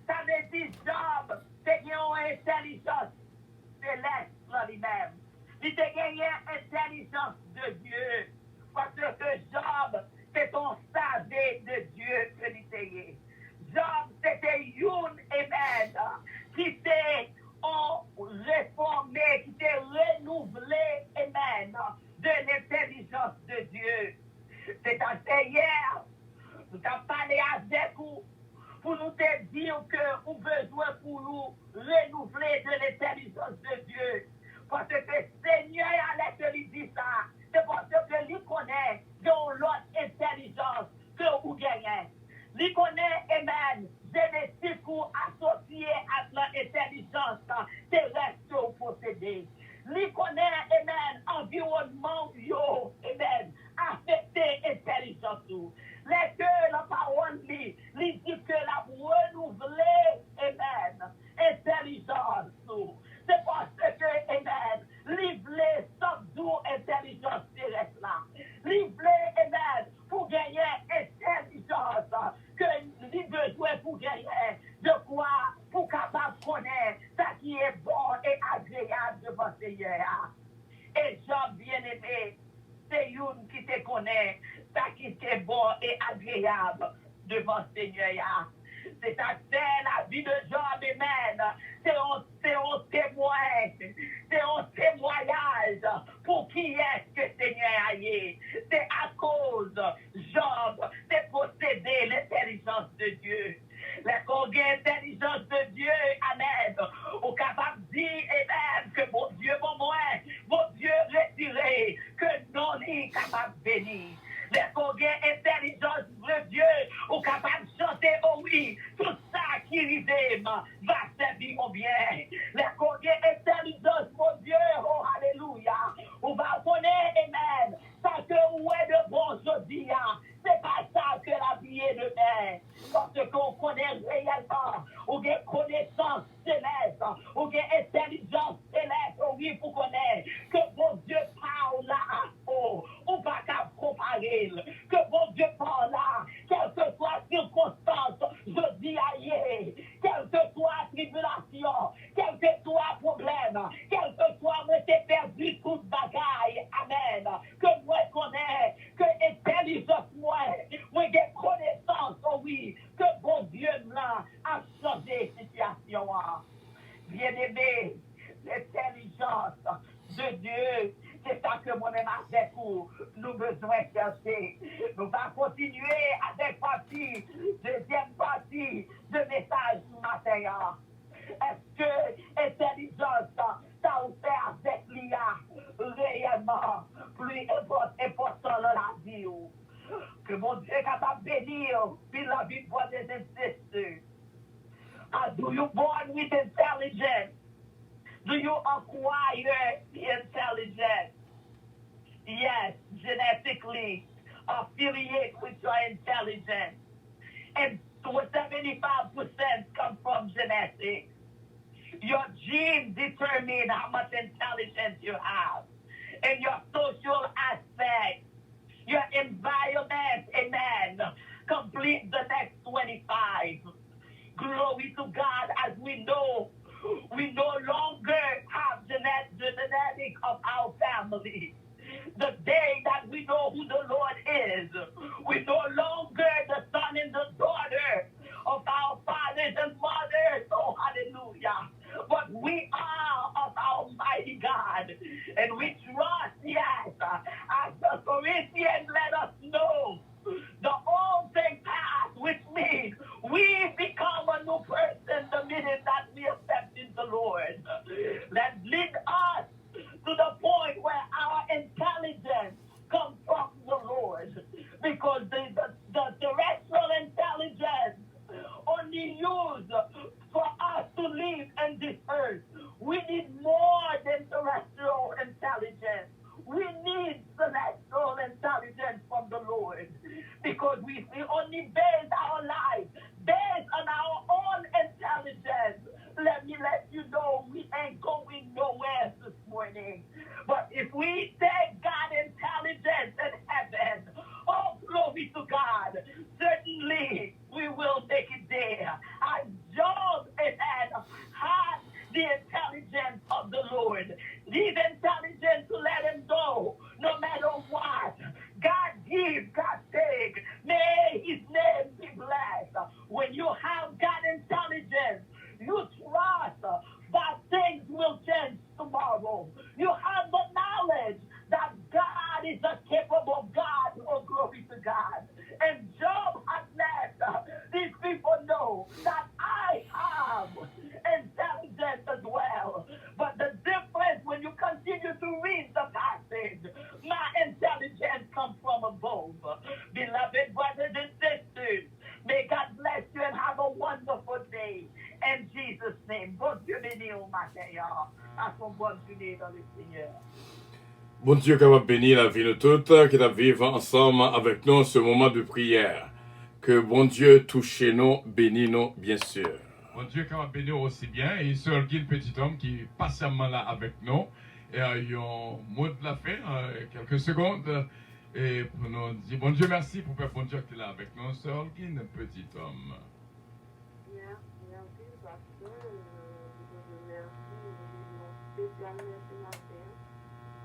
Speaker 2: Ça veut dire Job, c'est une intelligence céleste dans lui-même. Il a gagné intelligence de Dieu. Parce que Job, c'est ton savé de Dieu que il était. Job, c'était une amen qui s'est réformé, qui s'est renouvelé, amen, de l'intelligence de Dieu. C'est un hier, nous avons parlé avec vous pour nous dire que nous avons besoin pour nous renouveler de l'intelligence de Dieu. Parce que Seigneur allait te lui dire ça. C'est parce que lui connaît dans l'autre intelligence que vous gagnez. Lui connaît, amen, génétique ou associé à l'intelligence terrestre que vous possédez. Lui connaît, amen, environnement
Speaker 3: événements, yo, amen, affecter l'intelligence. Les la parole dit que la renouveler, amen, intelligence. C'est parce que, amen, livrer sans intelligence terrestre là. Livrer, amen, pour gagner intelligence, que les besoins pour gagner, de quoi, pour capable de connaître ce qui est bon et agréable devant Seigneur. Et Jean bien-aimé, c'est une qui te connaît, ça qui est bon et agréable devant Seigneur. C'est ça, c'est la vie de Jean, amen. C'est un témoin, c'est un témoignage pour qui est-ce que Seigneur a eu. C'est à cause, Job, c'est posséder l'intelligence de Dieu. La intelligence de Dieu, amen, au capable de dire, amen, que mon Dieu, mon Dieu retiré, que non est capable de bénir. Les intelligence de Dieu, au capable de chanter, oh oui, tout ça qui rivème va servir mon bien. Les intelligence, mon Dieu, oh alléluia, on va connaître, amen, ça que ouais de bon jeudi, c'est pas ça que la vie est de mer. Parce qu'on connaît réellement, on a connaissance céleste, on a intelligence céleste, oui, pour connaître que mon Dieu parle là, oh, on va pas comparer, que mon Dieu parle là, quelle que soit circonstance, je dis aïe, quelle que soit tribulation, quel que soit problème, quel que soit moi t'ai perdu toute bagaille, amen, que moi connais, que intelligence moi j'ai connaissance, oh oui, que bon Dieu là a changé la situation. Bien-aimé, l'intelligence de Dieu, c'est ça que moi-même avec vous, nous besoin chercher. Nous allons continuer avec partie, deuxième partie de message du matin. Est-ce que intelligence, ça vous fait avec l'IA réellement plus important dans la vie? Que mon Dieu est capable de bénir, puis la vie pour des ancêtres. Do you born with intelligence? Do you acquire the intelligence? Yes, genetically affiliate with your intelligence. And 75% come from genetics. Your genes determine how much intelligence you have. And your social aspect, your environment, amen, complete the next 25. Glory to God, as we know, we no longer have the genetic of our family. The day that we know who the Lord is, we no longer the son and the daughter of our fathers and mothers, oh hallelujah, but we are of Almighty God, and we trust, yes, as the Corinthians let us know, the old thing passed, which means we become a new person the minute that we accepted the Lord. That lead us to the point where our intelligence comes from the Lord. Because the terrestrial intelligence only used for us to live in this earth. We need more than terrestrial intelligence. We need celestial intelligence from the Lord, because we only base our life based on our own intelligence. Let me let you know we ain't going nowhere this morning. But if we take God intelligence in heaven, oh glory to God, certainly we will make it there. As Job had the intelligence of the Lord. He's intelligent to let him go, no matter what. God gives, God takes. May his name be blessed. When you have God intelligence, you trust that things will change tomorrow. You have the knowledge that God is a capable God. Oh, glory to God. And Job has let these people know that I have intelligence as well. But the difference, when you continue to read the passage, my intelligence comes from above. Beloved brothers and sisters, may God bless you and have a wonderful day. In Jesus' name, bon Dieu béni au matin. À son bon Dieu dans le Seigneur.
Speaker 1: Bon Dieu, qui va bénir la vie de toutes, qui va vivre ensemble avec nous ce moment de prière. Que bon Dieu touche nous, bénit nous, bien sûr.
Speaker 4: Bon Dieu, qui va bénir aussi bien. Et Sœur Guy, petit homme qui est patiemment là avec nous. Et il y a un mot de la fin, quelques secondes. Et pour nous dire, bon Dieu, merci pour faire bon Dieu qui est là avec nous. Sœur Guy, petit homme.
Speaker 5: Merci, pasteur. Merci ce matin.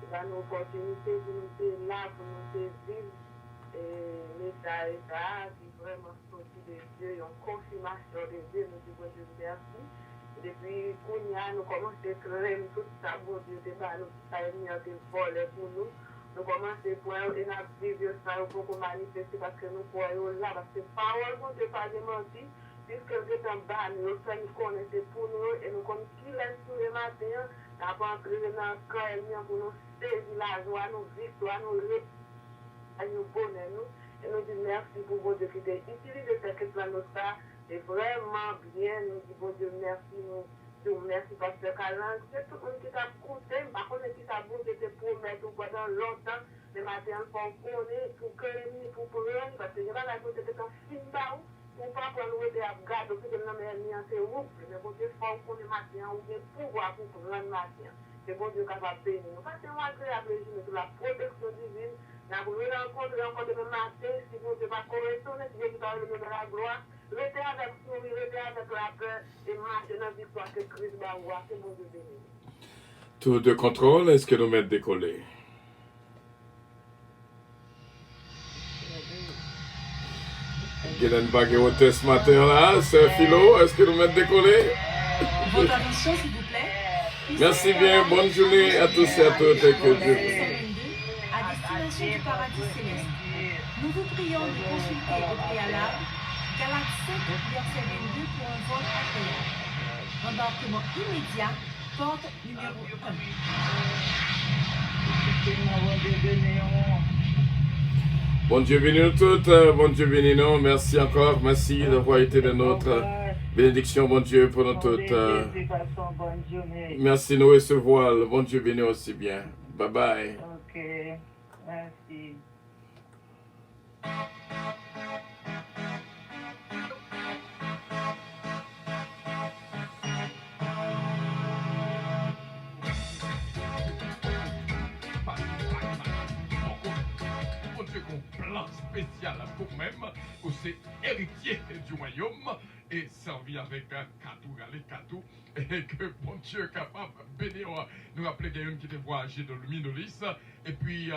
Speaker 5: C'est une opportunité de nous être là, pour nous vivre message qui vraiment sorti de Dieu, une confirmation de Dieu. Nous disons Dieu merci. Depuis qu'on y a, nous commençons à créer tout ça, bon Dieu, nous avons volé pour nous. Nous commençons pour et nous vivre ça pour nous manifester parce que nous croyons là, parce que parole, bon Dieu, pas de mentir. Puisque Dieu est en bas, nous sommes connectés pour nous et nous connaissons qui laisse tous les matins, nous avons entré dans le cœur pour nous saisir la joie, nous victoire, nous bonheur, nous. Et nous disons merci pour vos Dieu qui t'a utilisé cette plan de ça. C'est vraiment bien, nous disons bon Dieu merci, nous disons merci parce que c'est tout le monde qui t'a coûté, par contre qui t'a besoin de promettre pendant longtemps, le matin pour connaître, pour créer, pour prendre, parce que je vais la côté de ton film là. Pour pas prendre le garde, parce que nous avons c'est ouf, mais bon Dieu, il faut qu'on ait matin, ou bien pouvoir pour prendre matin. C'est bon Dieu capable de bénir. Parce que moi, je suis la protection divine. Nous avons rencontré encore demain matin, si vous ne pas correspondre, si Dieu va nous donner la gloire, restez avec nous, restez avec la peur, et marchez dans la victoire que Christ va avoir. C'est bon Dieu bénir.
Speaker 1: Tour de contrôle, est-ce que nous mettons décoller? Guylaine Baguette ce matin là, c'est Philo, est-ce que nous mettons décoller?
Speaker 6: Votre attention s'il vous plaît.
Speaker 1: Merci bien, bonne journée à tous et à toutes et que Dieu vous
Speaker 6: à destination du paradis céleste. Nous vous prions de consulter au préalable Galates 5, verset 22 pour un vol agréable. Embarquement immédiat, porte numéro 1.
Speaker 1: Bon Dieu bénis nous toutes, bon Dieu bénis nous, merci encore, merci d'avoir été de notre bénédiction, bon Dieu, pour nous toutes. Merci de nous recevoir, bon Dieu bénis aussi bien. Bye bye.
Speaker 2: Ok, merci.
Speaker 4: Plan spécial pour même, où c'est héritier du royaume et servi avec un catou, les catou, et que bon Dieu est capable de bénir. Nous rappelons qu'il y a une qui était voyagé de Luminolis, et puis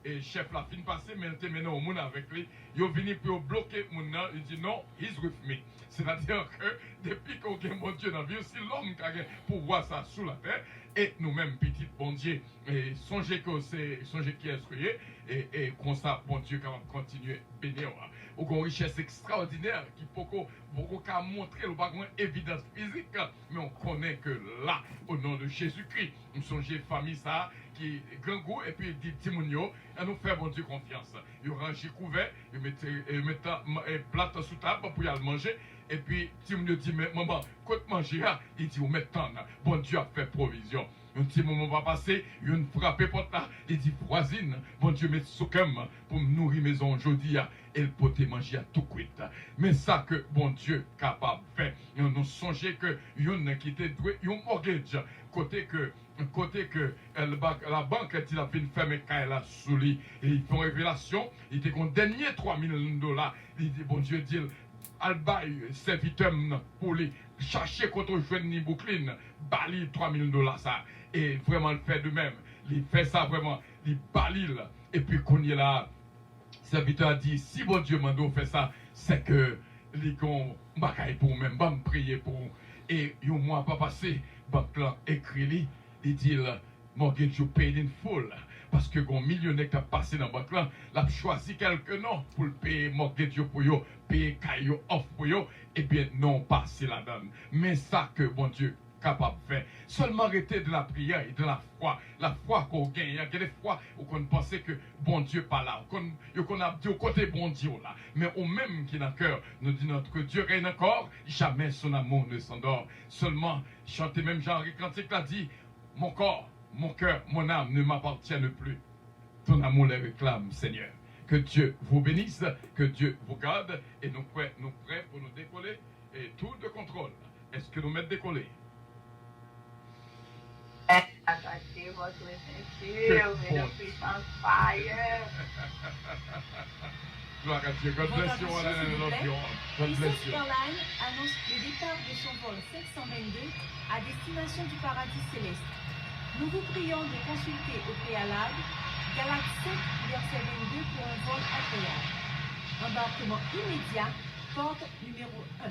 Speaker 4: et chef la fin passée, mais il était au monde avec lui. Il est venu pour bloquer mon nom, il dit non, he's with me. C'est-à-dire que depuis qu'on a mon Dieu dans la vie, c'est l'homme qui a pour voir ça sous la terre, et nous-mêmes, petit bon Dieu, et songez que c'est, songez qui est souillé, et comme ça, bon Dieu, quand on continue à bénir. Ou une richesse extraordinaire qui beaucoup qu'à montrer le bagage évidence physique, mais on connaît que là, au nom de Jésus-Christ, nous songez famille ça, qui est grand goût, et puis dit Timonio, et nous fait bon Dieu confiance. Il range couvert, il met plate sous table pour y aller manger, et puis Timonio dit, mais maman, quand manger, il dit, on met tant, bon Dieu a fait provision. Un petit moment va passer, il y a une frappe porte là, il dit voisine, bon Dieu met sous pour me nourrir maison aujourd'hui, et le pote manger à tout cuit. Mais ça que bon Dieu capable de faire, nous songez que il y a qui était doué, il y a un mortgage, côté que la banque a dit la fin ferme elle a sous lui, et ils font révélation, il était qu'on dernier $3,000, il dit bon Dieu dit Albaï, serviteur pour lui chercher contre Joanie Boucline, bali $3,000 ça. Et vraiment le fait de même. Il fait ça vraiment, il balil. Et puis qu'on y est là, serviteur a dit, si bon Dieu m'a fait ça, c'est que les gens bagaille pour même, va me prier pour. Et un mois pas passé, banque là écrit, il dit, mortgage you paid in full. Parce que un millionnaire qui a passé dans la banque là, l'a choisi quelques noms pour le payer mortgage pour yo, payer caillou off pour yo, et bien non passer la donne. Mais ça que bon Dieu capable de faire, seulement arrêter de la prière et de la foi qu'on gagne. Il y a des fois où on pense que bon Dieu pas là, qu'on a dit au côté bon Dieu là, mais au même qui dans le cœur, nous dit notre Dieu règne encore, jamais son amour ne s'endort. Seulement, chanter même Jean-Henri Cantique l'a dit, mon corps mon cœur, mon âme ne m'appartiennent plus. Ton amour les réclame, Seigneur. Que Dieu vous bénisse, que Dieu vous garde, et nous prêts pour nous décoller, et tout de contrôle. Est-ce que nous mettons décoller?
Speaker 3: Attaquez votre ceinture, et le puissance fire.
Speaker 4: Gloire à Dieu. God bless you all and I love you all. God bless
Speaker 6: Princess
Speaker 4: you.
Speaker 6: Airlines annonce le départ de son vol 522 à destination du paradis céleste. Nous vous prions de consulter au préalable Galates 5, verset 22 pour un vol agréable. Embarquement immédiat, porte numéro 1.